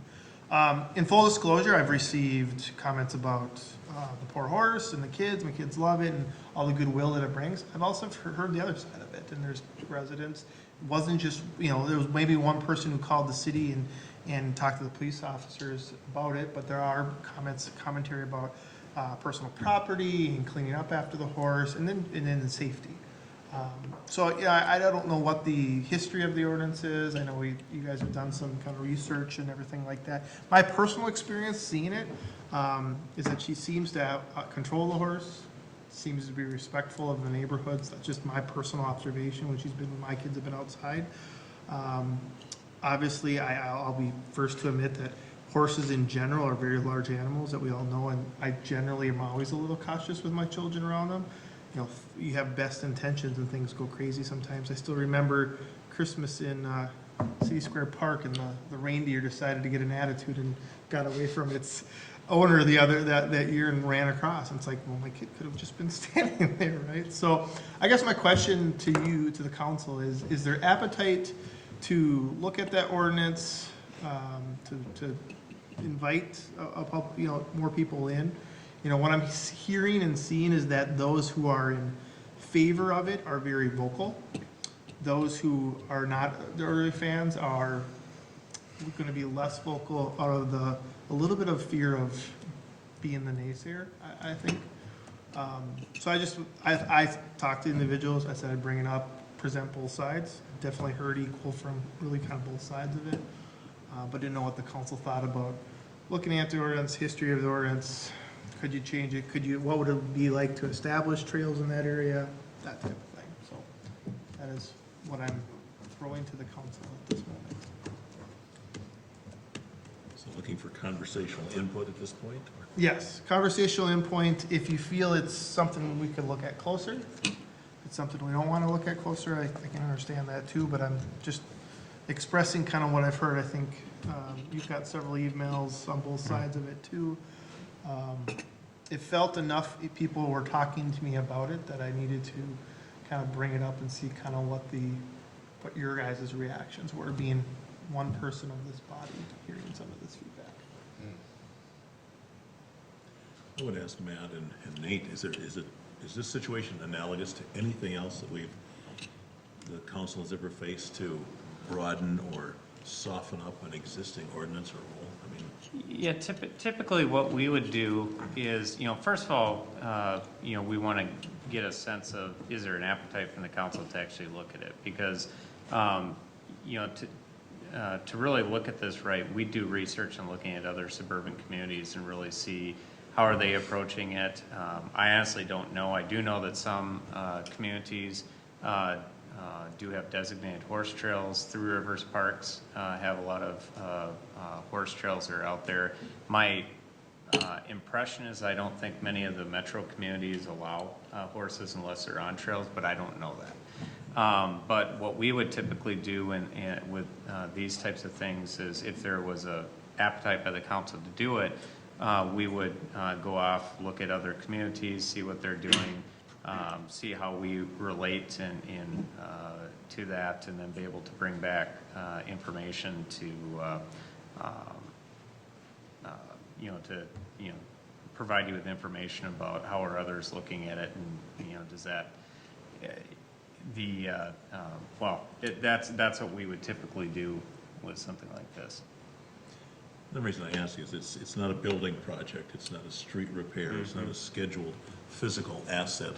In full disclosure, I've received comments about the poor horse and the kids. My kids love it and all the goodwill that it brings. I've also heard the other side of it, and there's residents. It wasn't just, there was maybe one person who called the city and talked to the police officers about it, but there are commentary about personal property and cleaning up after the horse, and then the safety. So yeah, I don't know what the history of the ordinance is. I know you guys have done some kind of research and everything like that. My personal experience seeing it is that she seems to have control the horse, seems to be respectful of the neighborhoods. That's just my personal observation when my kids have been outside. Obviously, I'll be first to admit that horses in general are very large animals that we all know, and I generally am always a little cautious with my children around them. You have best intentions and things go crazy sometimes. I still remember Christmas in City Square Park, and the reindeer decided to get an attitude and got away from its owner that year and ran across. And it's like, well, my kid could have just been standing there, right? So I guess my question to you, to the council, is there appetite to look at that ordinance, to invite more people in? What I'm hearing and seeing is that those who are in favor of it are very vocal. Those who are not the early fans are going to be less vocal out of a little bit of fear of being the naysayer, I think. So I talked to individuals. I said I'd bring it up, present both sides. Definitely heard equal from really kind of both sides of it, but didn't know what the council thought about looking at the ordinance, history of the ordinance. Could you change it? What would it be like to establish trails in that area? That type of thing. So that is what I'm throwing to the council at this moment. So looking for conversational input at this point? Or? Yes, conversational input. If you feel it's something we could look at closer, if it's something we don't want to look at closer, I can understand that too, but I'm just expressing kind of what I've heard. I think you've got several emails on both sides of it too. It felt enough people were talking to me about it that I needed to kind of bring it up and see kind of what your guys' reactions were, being one person of this body hearing some of this feedback. I would ask Matt and Nate, is this situation analogous to anything else that the council has ever faced to broaden or soften up an existing ordinance or rule? Yeah, typically what we would do is, first of all, we want to get a sense of, is there an appetite from the council to actually look at it? Because, to really look at this right, we do research and looking at other suburban communities and really see how are they approaching it. I honestly don't know. I do know that some communities do have designated horse trails. Three Rivers Parks have a lot of horse trails that are out there. My impression is I don't think many of the metro communities allow horses unless they're on trails, but I don't know that. But what we would typically do with these types of things is if there was a appetite by the council to do it, we would go off, look at other communities, see what they're doing, see how we relate to that, and then be able to bring back information to provide you with information about how are others looking at it, and does that that's what we would typically do with something like this. The reason I ask is it's not a building project, it's not a street repair, it's not a scheduled physical asset.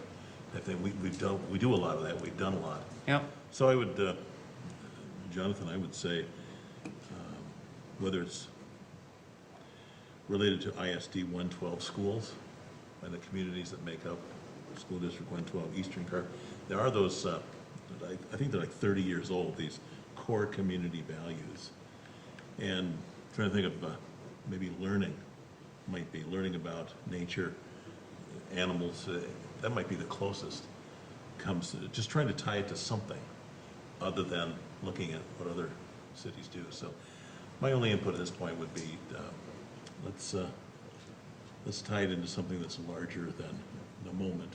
I think we do a lot of that. We've done a lot. Yep. So I would, Jonathan, I would say, whether it's related to ISD 112 schools and the communities that make up School District 112, Eastern Carp, there are those, I think they're like 30 years old, these core community values. And I'm trying to think of maybe learning about nature, animals, that might be the closest. Comes to just trying to tie it to something other than looking at what other cities do. So my only input at this point would be, let's tie it into something that's larger than the moment.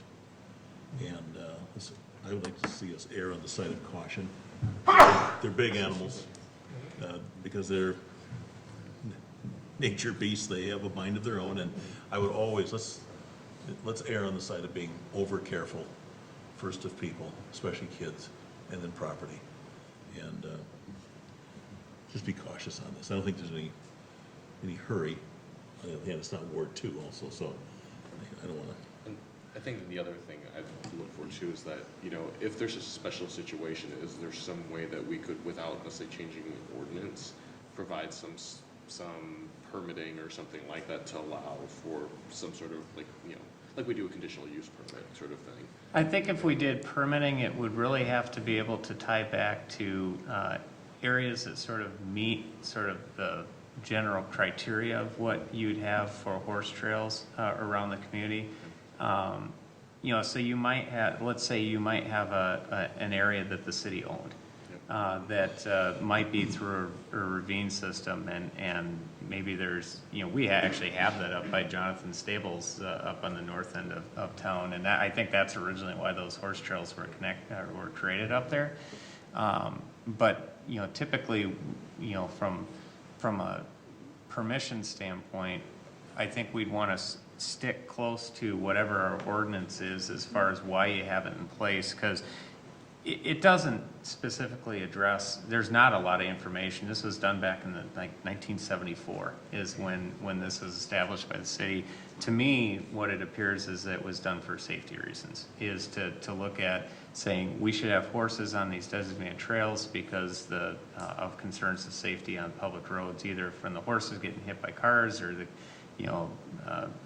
And I would like to see us err on the side of caution. They're big animals, because they're nature beasts. They have a mind of their own, and I would always, let's err on the side of being over careful, first of people, especially kids, and then property. And just be cautious on this. I don't think there's any hurry. On the other hand, it's not Ward 2 also, so I don't want to. And I think the other thing I'd look for too is that, you know, if there's a special situation, is there some way that we could, without necessarily changing the ordinance, provide some permitting or something like that to allow for some sort of, like, you know, like we do a conditional use permit sort of thing? I think if we did permitting, it would really have to be able to tie back to areas that sort of meet sort of the general criteria of what you'd have for horse trails around the community. You know, so you might have, let's say you might have an area that the city owned that might be through a ravine system, and maybe there's, you know, we actually have that up by Jonathan Stables up on the north end of town, and I think that's originally why those horse trails were created up there. But you know, typically, you know, from a permission standpoint, I think we'd want to stick close to whatever our ordinance is as far as why you have it in place, because it doesn't specifically address, there's not a lot of information. This was done back in the 1974 is when this was established by the city. To me, what it appears is that it was done for safety reasons, is to look at saying we should have horses on these designated trails because of concerns of safety on public roads, either from the horses getting hit by cars or the, you know,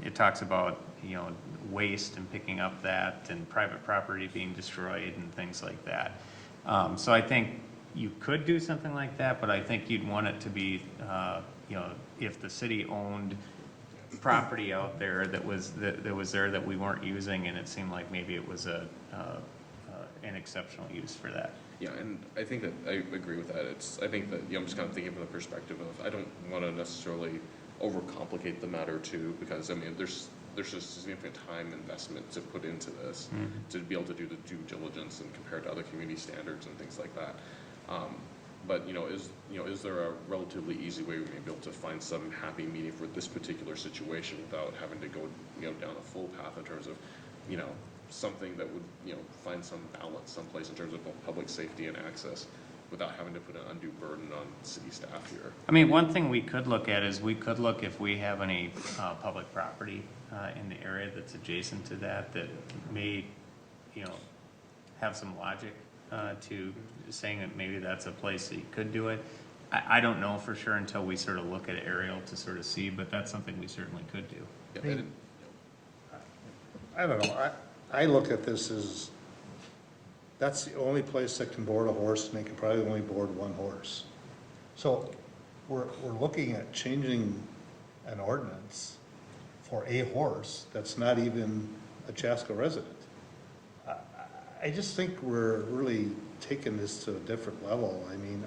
it talks about, you know, waste and picking up that and private property being destroyed and things like that. So I think you could do something like that, but I think you'd want it to be, you know, if the city owned property out there that was there that we weren't using, and it seemed like maybe it was an exceptional use for that. Yeah, and I think that I agree with that. I think that, you know, I'm just kind of thinking from the perspective of, I don't want to necessarily overcomplicate the matter too, because I mean, there's just significant time investment to put into this to be able to do the due diligence and compare to other community standards and things like that. But you know, is there a relatively easy way we may be able to find some happy medium for this particular situation without having to go, you know, down a full path in terms of, you know, something that would, you know, find some balance someplace in terms of both public safety and access, without having to put an undue burden on city staff here? I mean, one thing we could look at is we could look if we have any public property in the area that's adjacent to that may, you know, have some logic to saying that maybe that's a place that you could do it. I don't know for sure until we sort of look at aerial to sort of see, but that's something we certainly could do. Yeah, I don't know, I look at this as, that's the only place that can board a horse, and they can probably only board one horse. So we're looking at changing an ordinance for a horse that's not even a Chaska resident. I just think we're really taking this to a different level. I mean,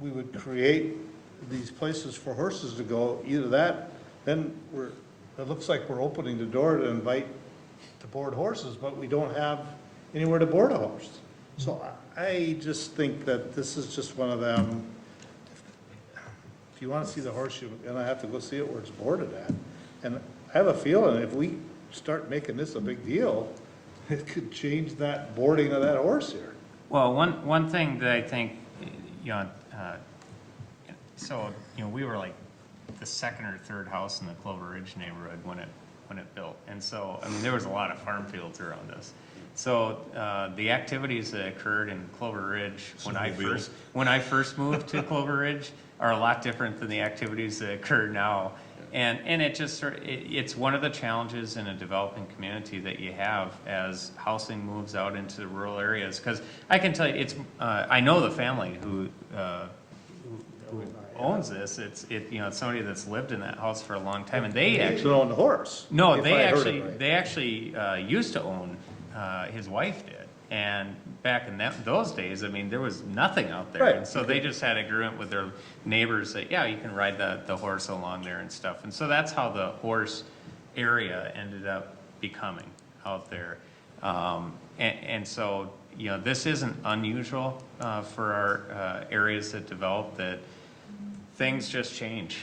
we would create these places for horses to go, either that, then it looks like we're opening the door to invite to board horses, but we don't have anywhere to board a horse. So I just think that this is just one of them, if you want to see the horse, you're gonna have to go see it where it's boarded at. And I have a feeling if we start making this a big deal, it could change that boarding of that horse here. Well, one thing that I think, you know, so, you know, we were like the second or third house in the Clover Ridge neighborhood when it built. And so, I mean, there was a lot of farm fields around us. So the activities that occurred in Clover Ridge when I first moved to Clover Ridge are a lot different than the activities that occur now. And it just sort of, it's one of the challenges in a developing community that you have as housing moves out into the rural areas. Because I can tell you, I know the family who owns this. It's somebody that's lived in that house for a long time, and they actually own the horse. No, they actually used to own his wife did. And back in those days, I mean, there was nothing out there. Right. And so they just had agreement with their neighbors that, yeah, you can ride the horse along there and stuff. And so that's how the horse area ended up becoming out there. And so, you know, this isn't unusual for our areas that develop, that things just change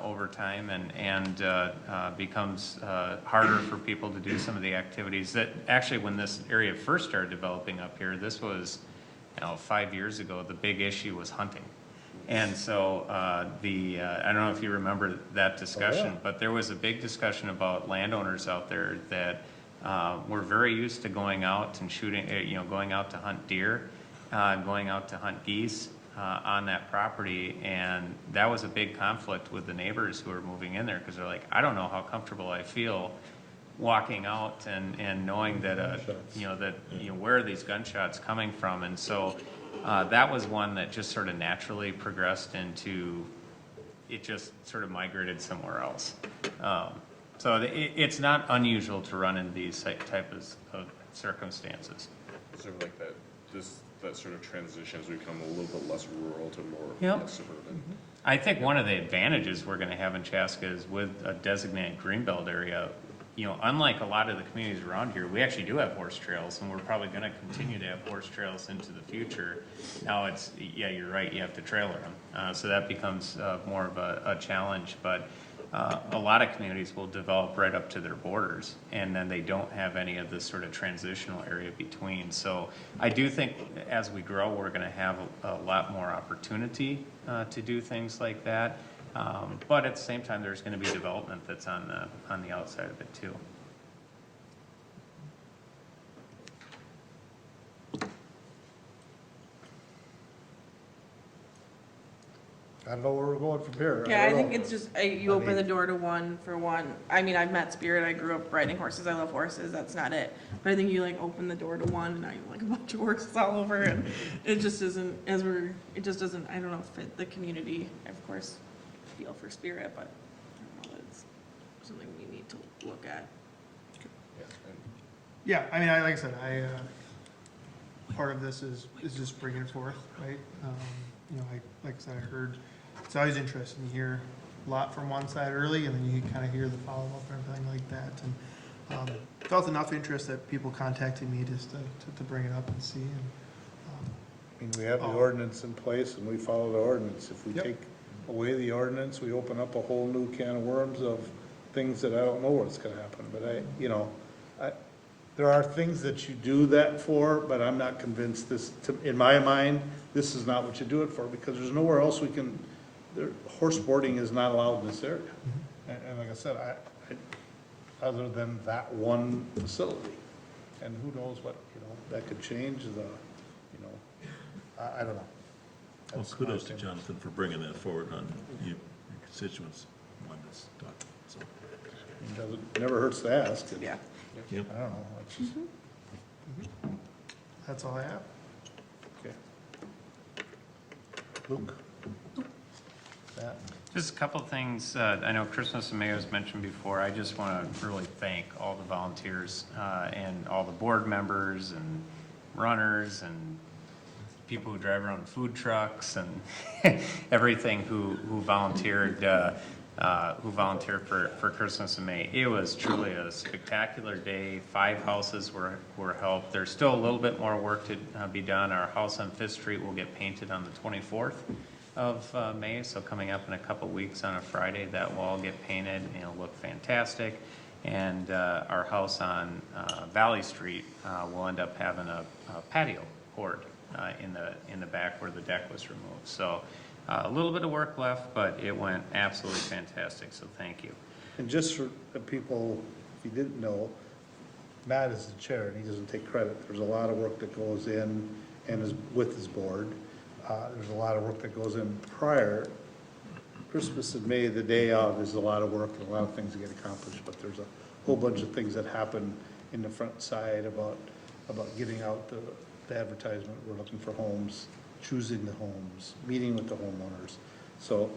over time and becomes harder for people to do some of the activities that actually, when this area first started developing up here, this was, 5 years ago, the big issue was hunting. And so I don't know if you remember that discussion, but there was a big discussion about landowners out there that were very used to going out and shooting, going out to hunt deer, going out to hunt geese on that property, and that was a big conflict with the neighbors who were moving in there, because they're like, I don't know how comfortable I feel walking out and knowing that where are these gunshots coming from. And so that was one that just sort of naturally progressed into, it just sort of migrated somewhere else. So it's not unusual to run into these types of circumstances. Sort of like that sort of transition as we become a little bit less rural to more suburban. I think one of the advantages we're going to have in Chaska is with a designated greenbelt area. Unlike a lot of the communities around here, we actually do have horse trails, and we're probably going to continue to have horse trails into the future. Now you're right, you have to trailer them. So that becomes more of a challenge, but a lot of communities will develop right up to their borders, and then they don't have any of this sort of transitional area between. So I do think as we grow, we're going to have a lot more opportunity to do things like that. But at the same time, there's going to be development that's on the outside of it too. I don't know where we're going from here. Yeah, I think it's just, you open the door to one for one. I mean, I've met Spirit, I grew up riding horses, I love horses, that's not it. But I think you open the door to one, and now you have a bunch of horses all over, and it just isn't, it just doesn't, I don't know, fit the community. I, of course, feel for Spirit, but I don't know, it's something we need to look at. Yeah, I mean, like I said, part of this is just bringing it forth, right? Like I said, I heard, it's always interesting to hear a lot from one side early, and then you kind of hear the follow-up and everything like that. And felt enough interest that people contacted me just to bring it up and see. And we have the ordinance in place, and we follow the ordinance. If we take away the ordinance, we open up a whole new can of worms of things that I don't know what's going to happen. But there are things that you do that for, but I'm not convinced in my mind, this is not what you do it for, because there's nowhere else horse boarding is not allowed in this area. And like I said, other than that one facility, and who knows what, that could change I don't know. Well, kudos to Jonathan for bringing that forward on your constituents when it's done. So. It never hurts to ask. Yeah. Yep. I don't know. It's just, that's all I have. okay. Luke? That? Just a couple of things. I know Christmas and May was mentioned before. I just want to really thank all the volunteers and all the board members and runners and people who drive around food trucks and everything who volunteered for Christmas and May. It was truly a spectacular day. 5 houses were helped. There's still a little bit more work to be done. Our house on 5th Street will get painted on the 24th of May, so coming up in a couple weeks on a Friday, that will all get painted and it'll look fantastic. And our house on Valley Street will end up having a patio court in the back where the deck was removed. So a little bit of work left, but it went absolutely fantastic, so thank you. And just for the people, if you didn't know, Matt is the chair and he doesn't take credit. There's a lot of work that goes in and is with his board. There's a lot of work that goes in prior. Christmas and May, the day of, there's a lot of work and a lot of things that get accomplished, but there's a whole bunch of things that happen in the front side about getting out the advertisement. We're looking for homes, choosing the homes, meeting with the homeowners. So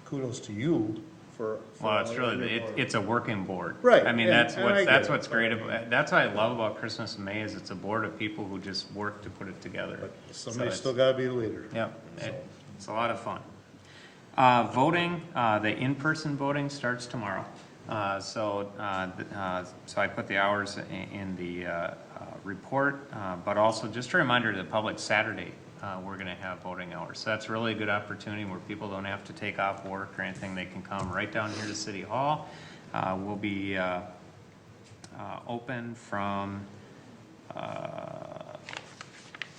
kudos to you for. Well, it's really, it's a working board. Right, I mean, and- that's and I what's, get that's it. what's great about, that's what I love about Christmas in May is it's a board of people who just work to put it together. But So somebody's it's- still gotta be the leader. Yep, it's a lot of fun. Voting, the in-person voting starts tomorrow. So I put the hours in the report, but also just a reminder to the public, Saturday, we're gonna have voting hours. So that's really a good opportunity where people don't have to take off work or anything. They can come right down here to City Hall. We'll be open from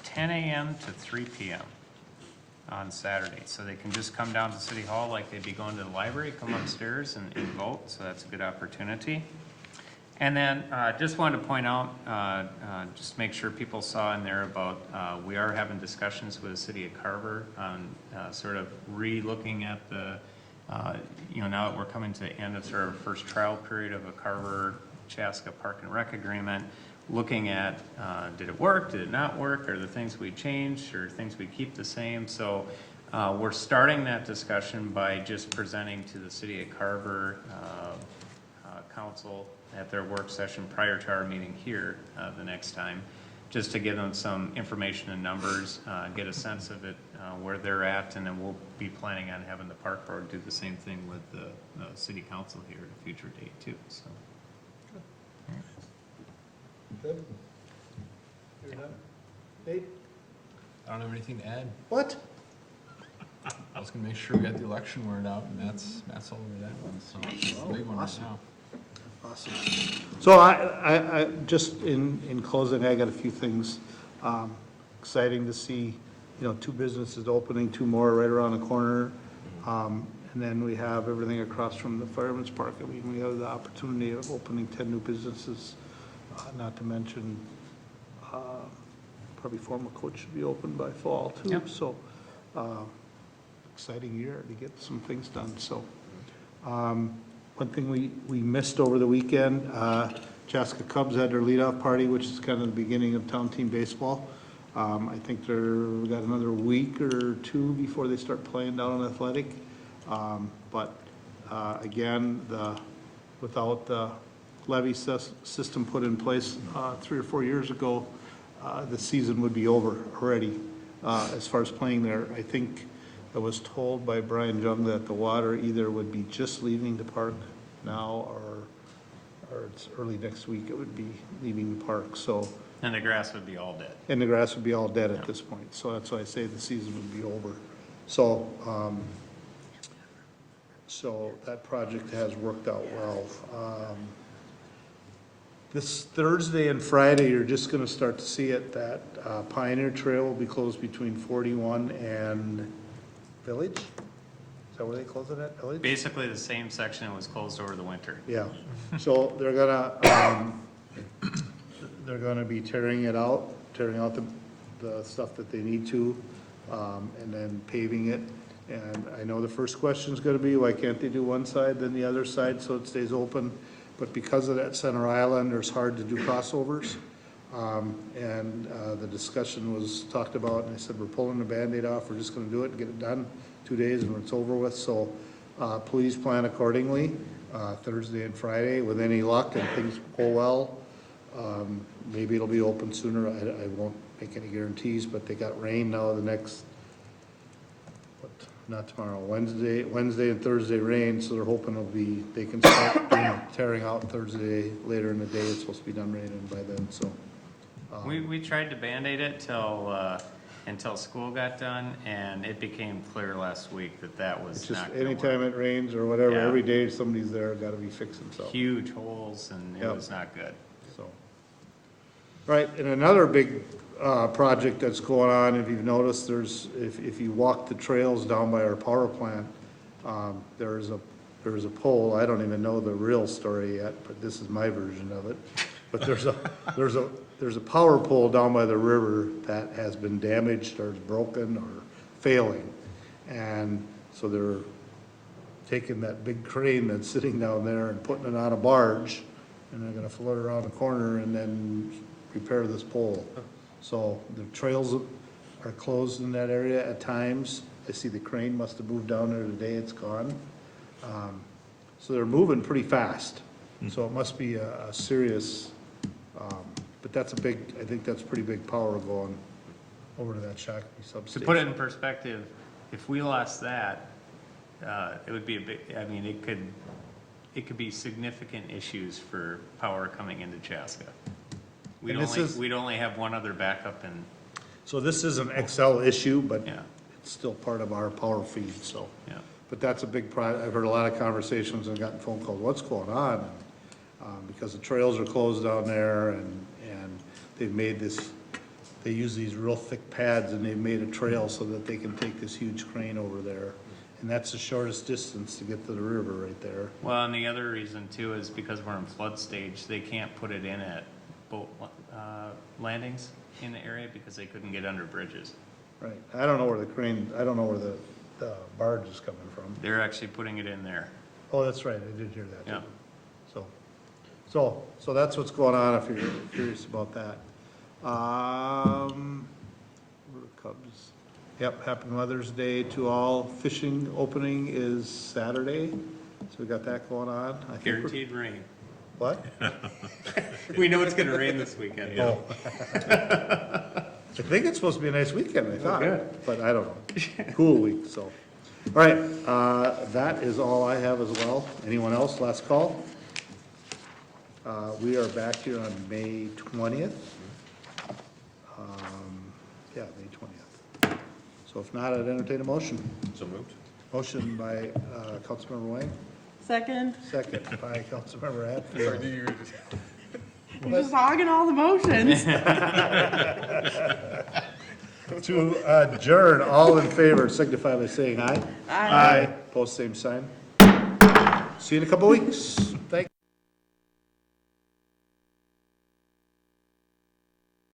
10 a.m. to 3 p.m. on Saturday. So they can just come down to City Hall like they'd be going to the library, come upstairs and vote. So that's a good opportunity. And then just wanted to point out, just make sure people saw in there about, we are having discussions with the city of Carver on sort of re-looking at the, now that we're coming to the end of sort of first trial period of a Carver Chaska Park and Rec agreement, looking at, did it work, did it not work, are there things we changed, or things we keep the same? So we're starting that discussion by just presenting to the city of Carver council at their work session prior to our meeting here the next time, just to give them some information and numbers, get a sense of it, where they're at, and then we'll be planning on having the park board do the same thing with the city council here at a future date too, so. Good. You're done? Nate? I don't have anything to add. What? I was gonna make sure we got the election word out, and that's all over that one, so it's a big one right awesome. now. Awesome. So I just in closing, I got a few things. Exciting to see, 2 businesses opening, 2 more right around the corner. And then we have everything across from the Fireman's Park. I mean, we have the opportunity of opening 10 new businesses, not to mention, probably former coach should be open by fall too. Yep. So, exciting year to get some things done, so. One thing we missed over the weekend, Chaska Cubs had their leadoff party, which is kind of the beginning of town team baseball. I think we got another week or 2 before they start playing down on Athletic. Again, without the levy system put in place 3 or 4 years ago, the season would be over already as far as playing there. I think I was told by Brian Jung that the water either would be just leaving the park now or it's early next week it would be leaving the park, so. And the grass would be all dead. And the grass would be all dead at this point, so that's why I say the season would be over. So, so that project has worked out well. This Thursday and Friday, you're just gonna start to see it, that Pioneer Trail will be closed between 41 and Village? Is that where they close it at, Village? Basically the same section that was closed over the winter. Yeah, so they're gonna be tearing out the stuff that they need to, and then paving it. And I know the first question's gonna be, why can't they do one side then the other side so it stays open? But because of that center island, it's hard to do crossovers. The discussion was talked about, and I said, we're pulling the Band-Aid off, we're just gonna do it and get it done 2 days and it's over with, so, please plan accordingly, Thursday and Friday, with any luck and things go well. Maybe it'll be open sooner, I won't make any guarantees, but they got rain now the next, not tomorrow, Wednesday and Thursday rain, so they're hoping they can start tearing out Thursday, later in the day, it's supposed to be done raining by then, so. We tried to Band-Aid it until school got done, and it became clear last week that was It's just not gonna work. anytime it rains or whatever, Yeah. every day somebody's there, gotta be fixing something. Huge holes, and it Yep. was not good. So, right, and another big project that's going on, if you've noticed, if you walk the trails down by our power plant, there's a pole, I don't even know the real story yet, but this is my version of it. But there's a power pole down by the river that has been damaged or is broken or failing. And so they're taking that big crane that's sitting down there and putting it on a barge, and they're gonna float around the corner and then repair this pole. So the trails are closed in that area at times. I see the crane must have moved down there today, it's gone. So they're moving pretty fast. So it must be a serious, but that's a big, I think that's pretty big power going over to that Chaska To substation. put it in perspective, if we lost that, it would be a big, I mean, it could be significant issues for power coming into Chaska. And this is- We'd only have one other backup and, So this is an Excel issue, but yeah, it's still part of our power feed, so. yeah. But that's a big I've heard a lot of conversations and gotten phone calls, what's going on? Because the trails are closed down there and they've made this, they use these real thick pads and they've made a trail so that they can take this huge crane over there. And that's the shortest distance to get to the river right there. Well, and the other reason too is because we're in flood stage, they can't put it in at boat, landings in the area because they couldn't get under bridges. Right. I don't know where the crane, I don't know where the barge is coming from. They're actually putting it in there. Oh, that's right, I did hear that. Yeah. So that's what's going on if you're curious about that. Where are Cubs? Yep, happy Mother's Day to all. Fishing opening is Saturday, so we got that going on. I think we're- Guaranteed rain. What? We know it's gonna rain this weekend. Oh. I think it's supposed to be a nice weekend, I thought, but I don't know. Cool week, so. All right, that is all I have as well. Anyone else? Last call? We are back here on May 20th. Yeah, May 20th. So if not, I'd entertain a motion. So moved. Motion by Councilmember Wang, Second, second by Councilmember Hatfield. you're just hogging all the motions. To adjourn, all in favor signify by saying aye. Aye. Post same sign. See you in a couple weeks.